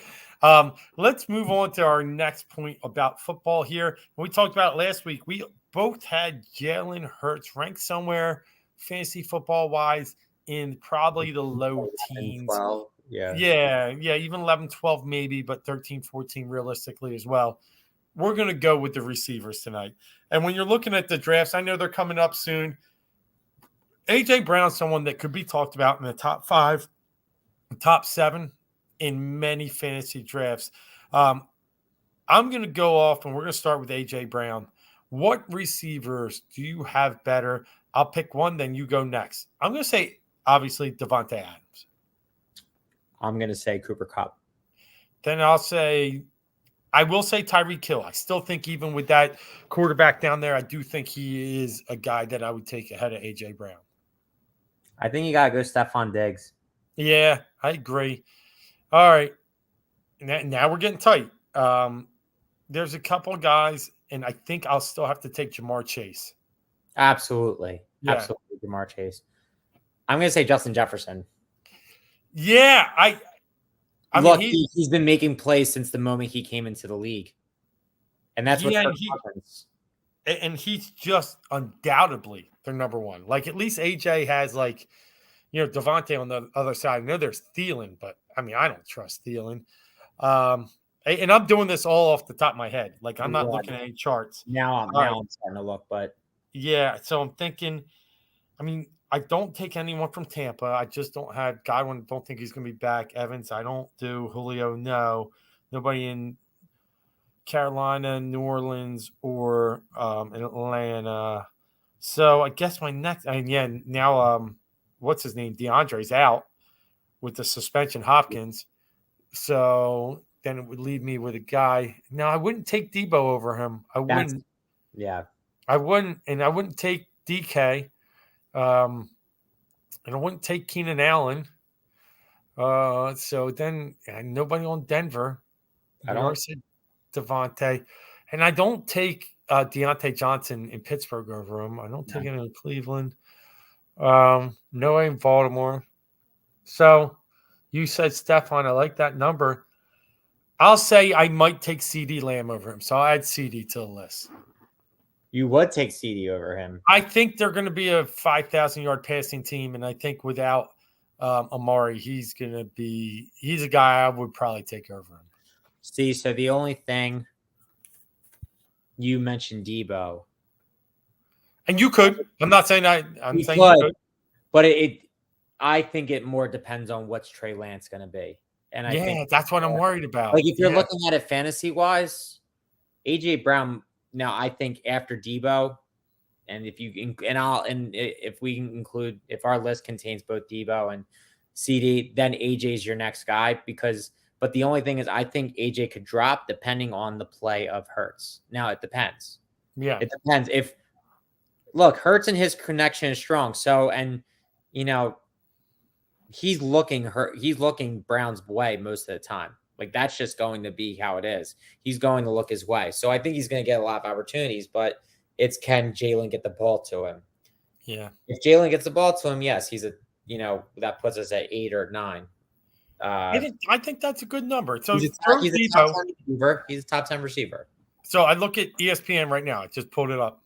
S1: Let's move on to our next point about football here. We talked about it last week. We both had Jalen Hurts ranked somewhere fantasy football wise in probably the low teens.
S2: 12.
S1: Yeah, even 11, 12 maybe, but 13, 14 realistically as well. We're going to go with the receivers tonight. And when you're looking at the drafts, I know they're coming up soon. A.J. Brown's someone that could be talked about in the top 5, top 7 in many fantasy drafts. I'm going to go off, and we're going to start with A.J. Brown. What receivers do you have better? I'll pick one, then you go next. I'm going to say, obviously, DeVonta Adams.
S2: I'm going to say Cooper Kupp.
S1: Then I will say Tyreek Hill. I still think even with that quarterback down there, I do think he is a guy that I would take ahead of A.J. Brown.
S2: I think you got to go Stephon Diggs.
S1: Yeah, I agree. All right. Now we're getting tight. There's a couple of guys, and I think I'll still have to take Jamar Chase.
S2: Absolutely. Yeah. Absolutely, Jamar Chase. I'm going to say Justin Jefferson.
S1: Yeah, I
S2: mean, he's been making plays since the moment he came into the league. And that's what happens.
S1: And he's just undoubtedly their number one. Like, at least AJ has, DeVonta on the other side. I know there's Thielen, but, I mean, I don't trust Thielen. And I'm doing this all off the top of my head. Like, I'm not looking at any charts.
S2: Now I'm starting to look, but.
S1: Yeah, so I'm thinking, I don't take anyone from Tampa. I just don't have Godwin. Don't think he's going to be back. Evans, I don't do. Julio, no. Nobody in Carolina, New Orleans, or in Atlanta. So I guess my next, now what's his name? DeAndre's out with the suspension, Hopkins. So then it would leave me with a guy. Now, I wouldn't take Debo over him. I wouldn't. I wouldn't, and I wouldn't take DK. And I wouldn't take Keenan Allen. So then nobody on Denver. I don't say DeVonta. And I don't take Deontay Johnson in Pittsburgh over him. I don't take him in Cleveland. No way in Baltimore. So you said Stephon. I like that number. I'll say I might take CD Lamb over him. So I'll add CD to the list.
S2: You would take CD over him.
S1: I think they're going to be a 5,000-yard passing team, and I think without Amari, he's a guy I would probably take over him.
S2: See, so the only thing you mentioned Debo,
S1: and you could. I'm not saying I'm saying
S2: could,
S1: you could,
S2: but I think it more depends on what's Trey Lance going to be. And I think
S1: that's what I'm worried about.
S2: like if you're looking at it fantasy wise, AJ Brown. Now I think after Debo, and if we include if our list contains both Debo and CD, then AJ's your next guy but the only thing is I think AJ could drop depending on the play of Hurts. Now it depends.
S1: Yeah.
S2: It depends if Hurts and his connection is strong. So he's looking Brown's way most of the time. Like that's just going to be how it is. He's going to look his way. So I think he's going to get a lot of opportunities, but it's can Jalen get the ball to him?
S1: Yeah.
S2: If Jalen gets the ball to him, yes, he's that puts us at 8 or 9.
S1: I think that's a good number. So
S2: he's a top 10 receiver. He's a top 10 receiver.
S1: So I look at ESPN right now. I just pulled it up.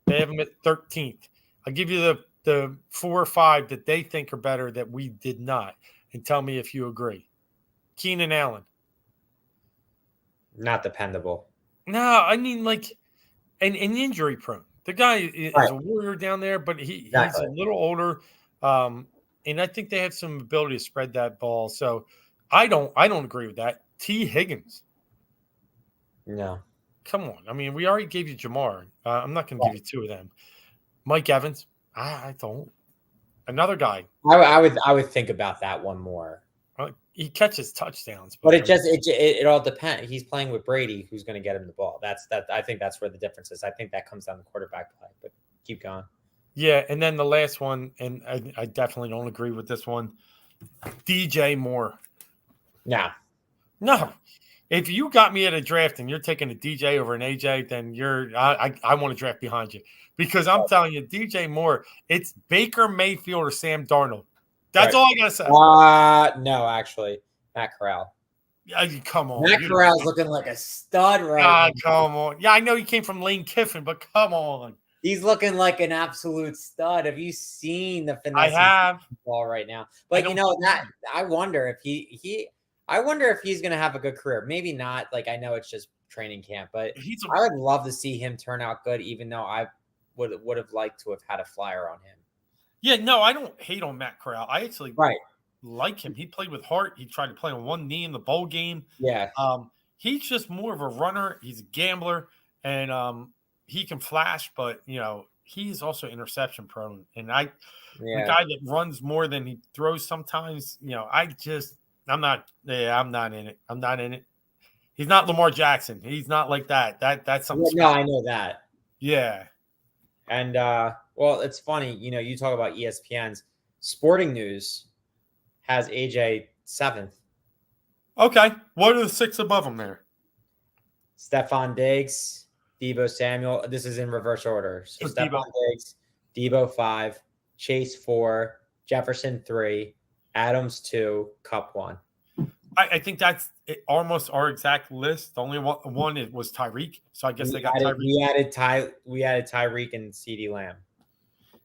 S1: They have him at 13th. I'll give you the 4 or 5 that they think are better that we did not, and tell me if you agree. Keenan Allen.
S2: Not dependable.
S1: No, I mean an injury prone. The guy is a warrior down there, but he's a little older. And I think they have some ability to spread that ball. So I don't agree with that. T. Higgins.
S2: No.
S1: Come on. I mean, we already gave you Jamar. I'm not going to give you 2 of them. Mike Evans. I don't. Another guy.
S2: I would think about that one more.
S1: He catches touchdowns,
S2: but it all depends. He's playing with Brady, who's going to get him the ball. I think that's where the difference is. I think that comes down to quarterback play. But keep going.
S1: Yeah, and then the last one, and I definitely don't agree with this one. DJ Moore.
S2: No.
S1: If you got me at a draft and you're taking a DJ over an AJ, then I want to draft behind you, because I'm telling you, DJ Moore, it's Baker Mayfield or Sam Darnold. That's all I gotta say.
S2: No, actually, Matt Corral.
S1: Come on,
S2: Matt Corral's looking like a stud right now.
S1: Come on. Yeah, I know he came from Lane Kiffin, but come on.
S2: He's looking like an absolute stud. Have you seen the finesse?
S1: I have.
S2: Ball right now, but I wonder if he's going to have a good career. Maybe not. Like I know it's just training camp, but I would love to see him turn out good. Even though I would have liked to have had a flyer on him. Yeah,
S1: no, I don't hate on Matt Corral. I actually like him. He played with heart. He tried to play on one knee in the bowl game.
S2: Yeah.
S1: He's just more of a runner. He's a gambler, and he can flash, but he's also interception prone. And the guy that runs more than he throws sometimes, I'm not in it. I'm not in it. He's not Lamar Jackson. He's not like that. That's something.
S2: No, I know that.
S1: Yeah.
S2: And well, it's funny, you talk about ESPN's Sporting News has AJ 7th.
S1: Okay. What are the 6 above him there?
S2: Stephon Diggs, Deebo Samuel. This is in reverse order. So Stephon Diggs, Deebo 5, Chase 4, Jefferson 3, Adams 2, Kupp 1.
S1: I think that's almost our exact list. The only one was Tyreek, so I guess they got Tyreek.
S2: We added Tyreek and CeeDee Lamb.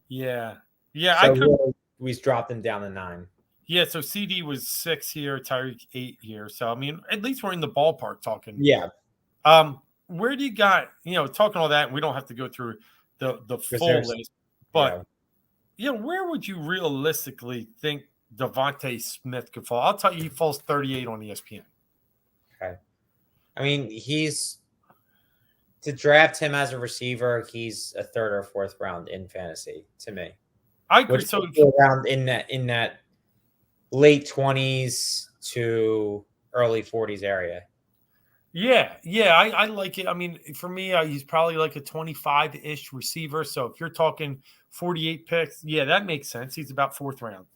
S1: Yeah.
S2: So we dropped them down to 9.
S1: Yeah, so CD was 6 here, Tyreek 8 here. So I mean, at least we're in the ballpark talking.
S2: Yeah.
S1: Where do you got talking all that? And we don't have to go through the full list, but where would you realistically think DeVonta Smith could fall? I'll tell you, he falls 38 on ESPN.
S2: Okay. I mean, to draft him as a receiver, he's a 3rd or 4th round in fantasy to me.
S1: I agree. So
S2: around in that late 20s to early 40s area.
S1: Yeah, I like it. I mean, for me, he's probably like a 25-ish receiver. So if you're talking 48 picks, that makes sense. He's about 4th round.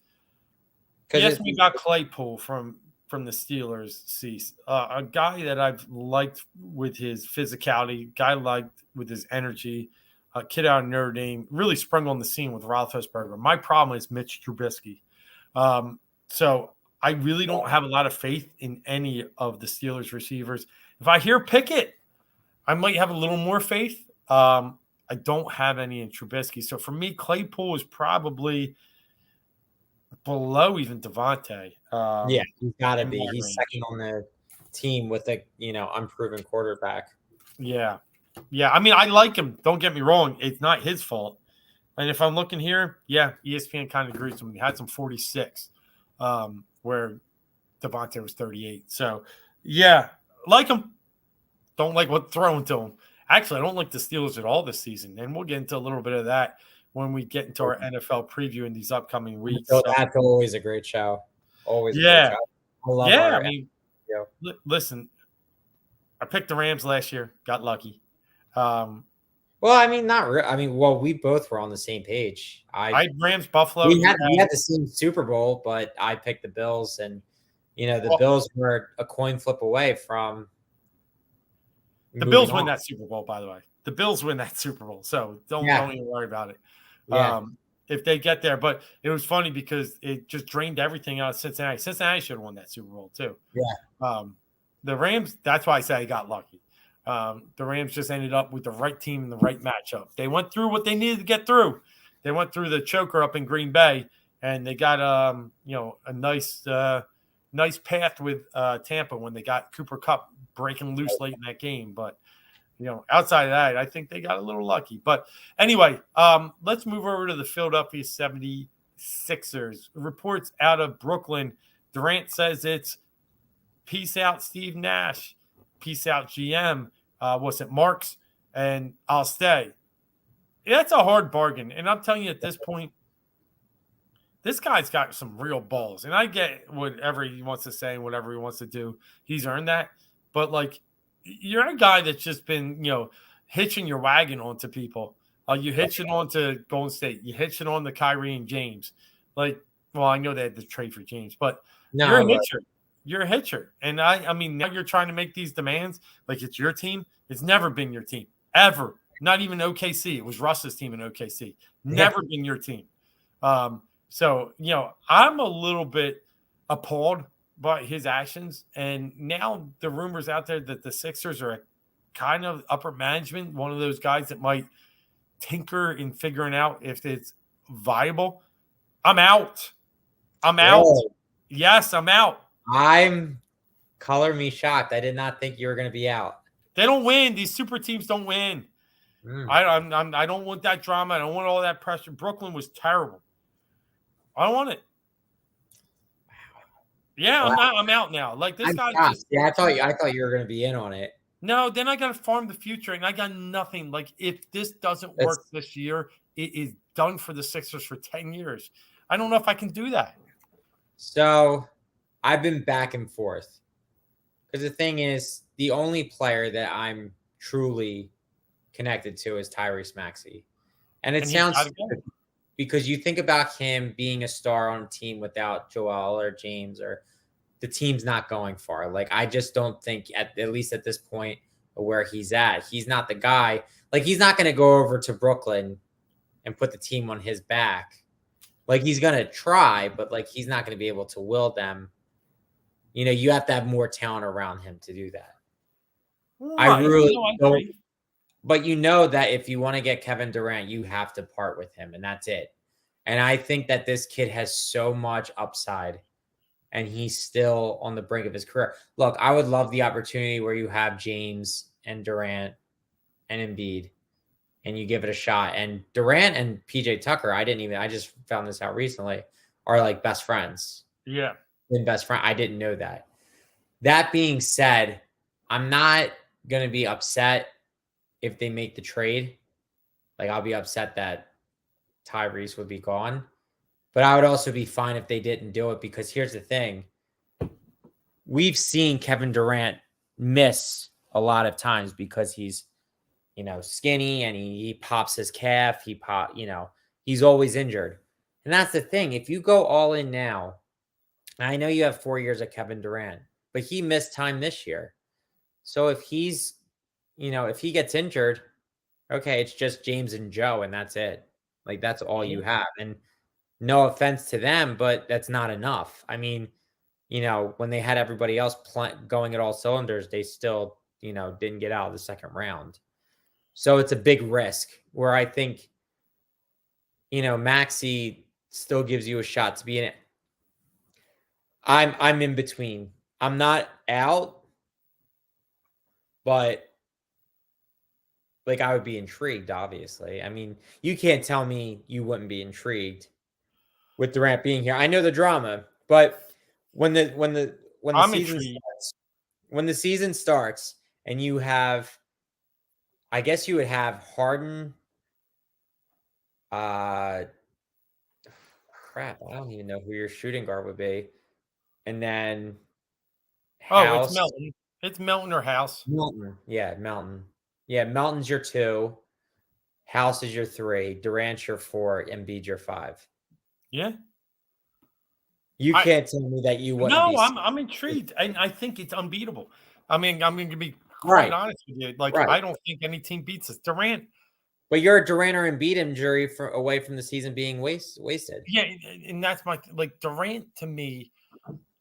S1: Yes, we got Claypool from the Steelers. A guy that I've liked with his physicality, guy liked with his energy, a kid out of Notre Dame, really sprung on the scene with Roethlisberger. My problem is Mitch Trubisky. So I really don't have a lot of faith in any of the Steelers receivers. If I hear Pickett, I might have a little more faith. I don't have any in Trubisky. So for me, Claypool is probably below even DeVonta.
S2: He's got to be. He's second on the team with a unproven quarterback.
S1: Yeah. I mean, I like him. Don't get me wrong. It's not his fault. And if I'm looking here, ESPN kind of agrees with me. He had some 46, where DeVonta was 38. So, yeah, like him. Don't like what's thrown to him. Actually, I don't like the Steelers at all this season, and we'll get into a little bit of that when we get into our NFL preview in these upcoming weeks.
S2: So that's always a great show. Always a great
S1: Yeah,
S2: show. I love
S1: yeah.
S2: our
S1: I mean, listen, I picked the Rams last year, got lucky.
S2: Well, I mean, not real. I mean, well, we both were on the same page.
S1: I Rams Buffalo.
S2: We had the same Super Bowl, but I picked the Bills, and the Bills were a coin flip away from.
S1: The Bills win that Super Bowl, by the way. The Bills win that Super Bowl, so don't even worry about it.
S2: Yeah.
S1: If they get there, but it was funny because it just drained everything out of Cincinnati. Cincinnati should have won that Super Bowl too.
S2: Yeah.
S1: The Rams. That's why I say I got lucky. The Rams just ended up with the right team and the right matchup. They went through what they needed to get through. They went through the choker up in Green Bay, and they got a nice path with Tampa when they got Cooper Kupp breaking loose late in that game. But outside of that, I think they got a little lucky. But anyway, let's move over to the Philadelphia 76ers. Reports out of Brooklyn. Durant says it's peace out, Steve Nash. Peace out, GM. Was it Marc's? And I'll stay. That's a hard bargain. And I'm telling you at this point, this guy's got some real balls. And I get whatever he wants to say and whatever he wants to do. He's earned that. But, like, you're a guy that's just been, hitching your wagon onto people. You hitch it onto Golden State. You hitch it on to Kyrie and James. Like, well, I know they had to trade for James, but you're a hitcher. You're a hitcher. And I mean, now you're trying to make these demands like it's your team. It's never been your team, ever. Not even OKC. It was Russ's team in OKC. Never been your team. So, I'm a little bit appalled by his actions. And now the rumors out there that the Sixers are a kind of upper management, one of those guys that might tinker in figuring out if it's viable. I'm out.
S2: Whoa.
S1: Yes, I'm out.
S2: I'm color me shocked. I did not think you were going to be out.
S1: They don't win. These super teams don't win. I don't want that drama. I don't want all that pressure. Brooklyn was terrible. I don't want it. Yeah, wow. I'm out now. Like this guy.
S2: I thought you were going to be in on it.
S1: No, then I got to farm the future, and I got nothing. Like if this doesn't work this year, it is done for the Sixers for 10 years. I don't know if I can do that.
S2: So I've been back and forth because the thing is, the only player that I'm truly connected to is Tyrese Maxey, and sounds stupid because you think about him being a star on a team without Joel or James, or the team's not going far. Like I just don't think at least at this point where he's at, he's not the guy. Like he's not going to go over to Brooklyn and put the team on his back. Like he's going to try, but like he's not going to be able to will them. You have to have more talent around him to do that. Right. I really don't. But that if you want to get Kevin Durant, you have to part with him, and that's it. And I think that this kid has so much upside, and he's still on the brink of his career. Look, I would love the opportunity where you have James and Durant and Embiid, and you give it a shot. And Durant and PJ Tucker, I just found this out recently, are like best friends.
S1: Yeah.
S2: And best friend. I didn't know that. That being said, I'm not going to be upset if they make the trade. Like I'll be upset that Tyrese would be gone, but I would also be fine if they didn't do it, because here's the thing. We've seen Kevin Durant miss a lot of times because he's, skinny and he pops his calf. He's always injured. And that's the thing. If you go all in now, I know you have 4 years of Kevin Durant, but he missed time this year. So if he's, if he gets injured, okay, it's just James and Joe, and that's it. Like, that's all you have. And no offense to them, but that's not enough. I mean, when they had everybody else going at all cylinders, they still, didn't get out of the second round. So it's a big risk where I think, Maxey still gives you a shot to be in it. I'm in between. I'm not out, but like I would be intrigued, obviously. I mean, you can't tell me you wouldn't be intrigued with Durant being here. I know the drama, but when the when the
S1: I'm
S2: season
S1: intrigued.
S2: starts and you have, I guess you would have Harden. Crap, I don't even know who your shooting guard would be. And then
S1: Oh, it's
S2: House,
S1: Melton. It's Melton or House.
S2: Melton. Yeah, Melton. Yeah, Melton's your 2. House is your 3. Durant's your 4. Embiid your 5.
S1: Yeah.
S2: You
S1: I
S2: can't tell me that you wouldn't be
S1: No, I'm intrigued, and I think it's unbeatable. I mean, I'm going to be quite
S2: right,
S1: honest with you. Like,
S2: right.
S1: I don't think any team beats us. Durant,
S2: But you're a Durant or Embiid injury away from the season being wasted.
S1: yeah, and that's like Durant to me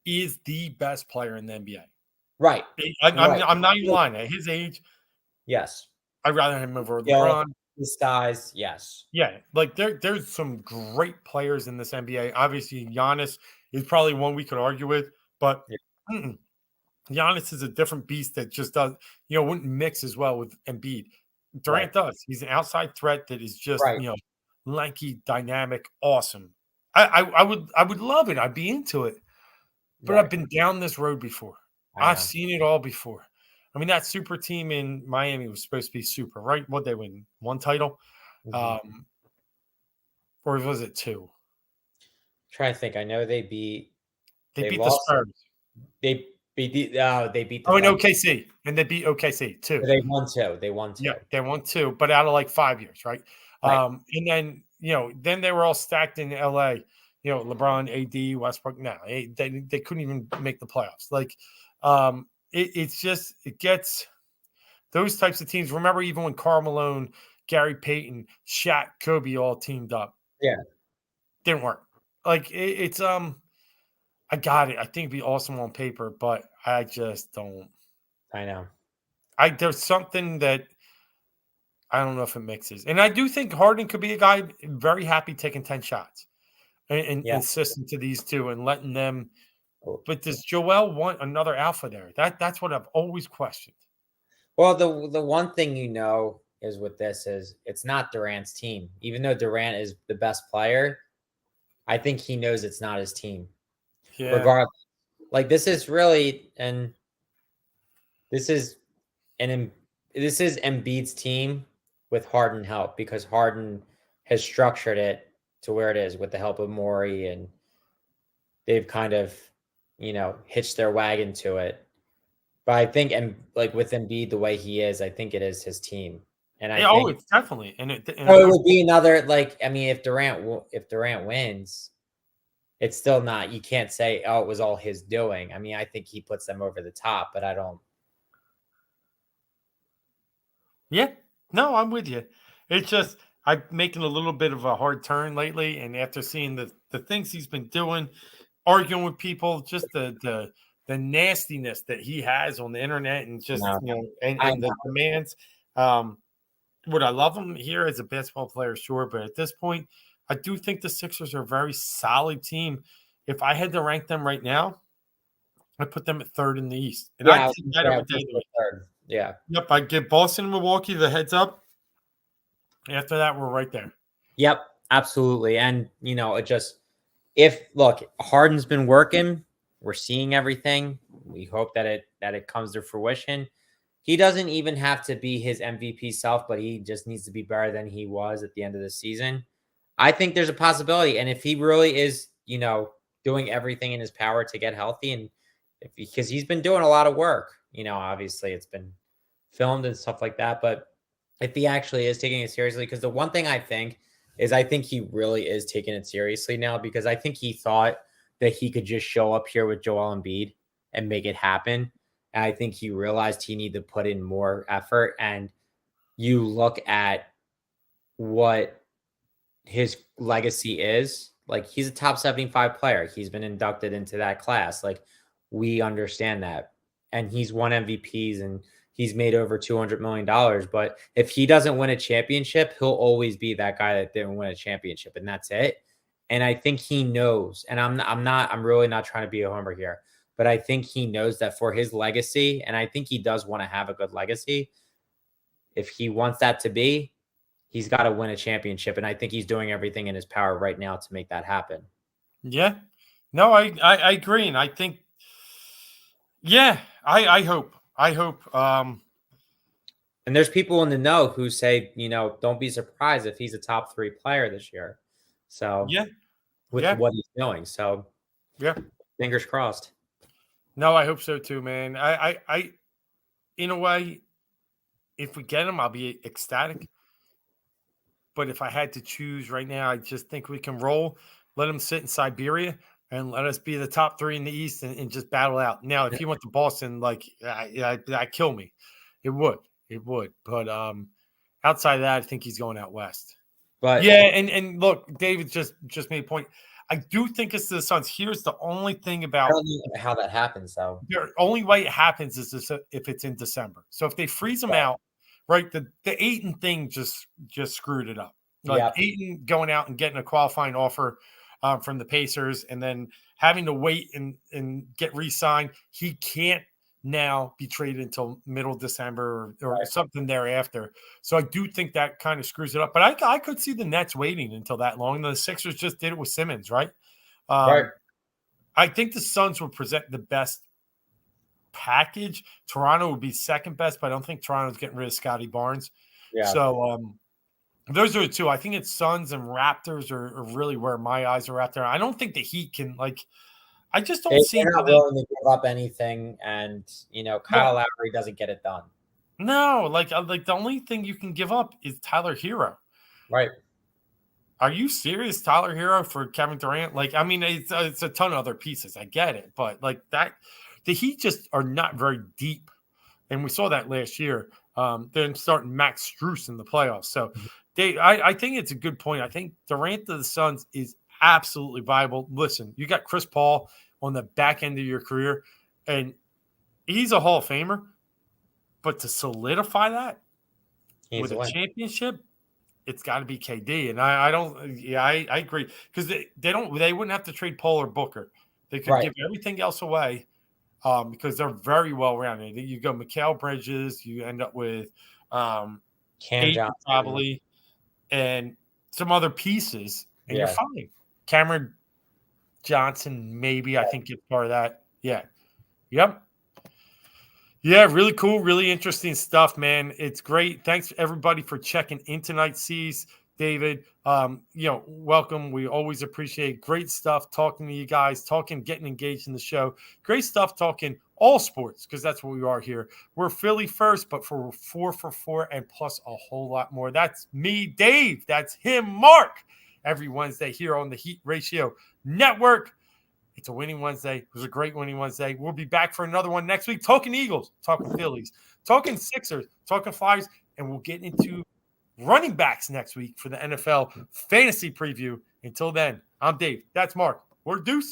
S1: is the best player in the NBA.
S2: Right, right.
S1: I'm not even lying. At his age,
S2: Yes.
S1: I'd rather him over
S2: Yeah,
S1: LeBron.
S2: his size, yes.
S1: Yeah, like there's some great players in this NBA. Obviously, Giannis is probably one we could argue with, but
S2: Yeah.
S1: Giannis is a different beast that just does, wouldn't mix as well with Embiid.
S2: Right,
S1: Durant does. He's an outside threat that is just,
S2: right,
S1: lanky, dynamic, awesome. I would love it. I'd be into it. But I've
S2: right.
S1: been down this road before.
S2: I
S1: I've
S2: know.
S1: seen it all before. I mean, that super team in Miami was supposed to be super, right? What they win? One title?
S2: Mhm.
S1: Or was it two?
S2: Trying to think. I know
S1: They
S2: they
S1: beat the
S2: lost,
S1: Spurs.
S2: they beat the
S1: Oh, and
S2: Thunder.
S1: OKC. And they beat OKC too.
S2: They won 2. They won 2.
S1: Yeah, they won two, but out of like 5 years, right?
S2: Right.
S1: And then they were all stacked in LA. LeBron, AD, Westbrook. No, they couldn't even make the playoffs. Like, it gets those types of teams. Remember, even when Karl Malone, Gary Payton, Shaq, Kobe all teamed up,
S2: Yeah,
S1: didn't work. Like it's I got it. I think it'd be awesome on paper, but I just don't.
S2: I know.
S1: There's something that I don't know if it mixes. And I do think Harden could be a guy very happy taking 10 shots and
S2: Yeah.
S1: insisting to these two and letting them.
S2: Oh.
S1: But does Joel want another alpha there? That's what I've always questioned.
S2: Well, the one thing is with this is it's not Durant's team. Even though Durant is the best player, I think he knows it's not his team.
S1: Yeah.
S2: Regardless, like this is really this is this is Embiid's team with Harden help because Harden has structured it to where it is with the help of Morey, and they've kind of hitched their wagon to it. But I think, and like with Embiid the way he is, I think it is his team, and I
S1: Yeah, oh,
S2: think
S1: it's definitely.
S2: it would be another I mean, if Durant wins, it's still not. You can't say it was all his doing. I mean, I think he puts them over the top, but I don't.
S1: Yeah. No, I'm with you. It's just I'm making a little bit of a hard turn lately, and after seeing the things he's been doing, arguing with people, just the nastiness that he has on the internet, and just
S2: No, I
S1: and the demands. Would I love him here as a basketball player? Sure, but at this point, I do think the Sixers are a very solid team. If I had to rank them right now, I put them at third in the East, and
S2: yeah,
S1: I
S2: I was
S1: take
S2: gonna
S1: that
S2: say I
S1: every
S2: would
S1: day
S2: push
S1: of the
S2: for
S1: week.
S2: third. Yeah.
S1: Yep, I give Boston and Milwaukee the heads up. After that, we're right there.
S2: Yep, absolutely. And if Harden's been working, we're seeing everything. We hope that it comes to fruition. He doesn't even have to be his MVP self, but he just needs to be better than he was at the end of the season. I think there's a possibility. And if he really is, doing everything in his power to get healthy, and because he's been doing a lot of work, obviously it's been filmed and stuff like that. But if he actually is taking it seriously, because the one thing I think is I think he really is taking it seriously now, because I think he thought that he could just show up here with Joel Embiid and make it happen. And I think he realized he needed to put in more effort. And you look at what his legacy is, like he's a top 75 player. He's been inducted into that class. Like we understand that. And he's won MVPs and he's made over $200 million. But if he doesn't win a championship, he'll always be that guy that didn't win a championship. And that's it. And I think he knows, and I'm really not trying to be a homer here, but I think he knows that for his legacy, and I think he does want to have a good legacy. If he wants that to be, he's got to win a championship. And I think he's doing everything in his power right now to make that happen.
S1: Yeah. No, I agree. And I think Yeah, I hope.
S2: And there's people in the know who say, don't be surprised if he's a top 3 player this year. So
S1: Yeah,
S2: with
S1: yeah,
S2: what he's doing. So
S1: yeah.
S2: fingers crossed.
S1: No, I hope so too, man. In a way, if we get him, I'll be ecstatic. But if I had to choose right now, I just think we can roll, let him sit in Siberia, and let us be the top 3 in the East and just battle out. Now, if he went to Boston, like, that kill me. It would. It would. But outside of that, I think he's going out west.
S2: But
S1: Yeah, and look, David just made a point. I do think it's the Suns. Here's the only thing
S2: I
S1: about
S2: don't know how that happens, though.
S1: the only way it happens is if it's in December. So if they freeze them out, right? The Ayton thing just screwed it up. Like
S2: Yeah.
S1: Ayton going out and getting a qualifying offer from the Pacers, and then having to wait and get re-signed. He can't now be traded until middle December or something thereafter. So I do think that kind of screws it up. But I could see the Nets waiting until that long. The Sixers just did it with Simmons, right?
S2: Right.
S1: I think the Suns would present the best package. Toronto would be second best, but I don't think Toronto's getting rid of Scotty Barnes.
S2: Yeah.
S1: So those are the two. I think it's Suns and Raptors are really where my eyes are at there. I don't think the Heat can, like, I just don't see
S2: They're
S1: how
S2: not
S1: they,
S2: willing to give up anything, and Kyle Lowry doesn't get it done.
S1: no, like the only thing you can give up is Tyler Hero.
S2: Right.
S1: Are you serious, Tyler Hero, for Kevin Durant? Like, I mean, it's a ton of other pieces. I get it, but like that, the Heat just are not very deep, and we saw that last year. Then starting Max Strus in the playoffs. So, I think it's a good point. I think Durant to the Suns is absolutely viable. Listen, you got Chris Paul on the back end of your career, and he's a Hall of Famer. But to solidify that with a championship, it's got to be KD. And I don't, yeah, I agree. Because they wouldn't have to trade Paul or Booker. They could give everything else away because they're very well rounded. You go Mikal Bridges, you end up with
S2: Cam
S1: Johnson, probably, and some other pieces, and you're fine. Cameron Johnson, maybe, I think, gets part of that. Yeah. Yep. Yeah, really cool, really interesting stuff, man. It's great. Thanks everybody for checking in tonight. Sees David, welcome. We always appreciate great stuff talking to you guys, getting engaged in the show. Great stuff talking all sports because that's what we are here. We're Philly first, but for 4 for 4 and plus a whole lot more. That's me, Dave. That's him, Mark. Every Wednesday here on the Heat Ratio Network. It's a winning Wednesday. It was a great winning Wednesday. We'll be back for another one next week, talking Eagles, talking Phillies, talking Sixers, talking Flyers, and we'll get into running backs next week for the NFL fantasy preview. Until then, I'm Dave. That's Mark. We're deuces.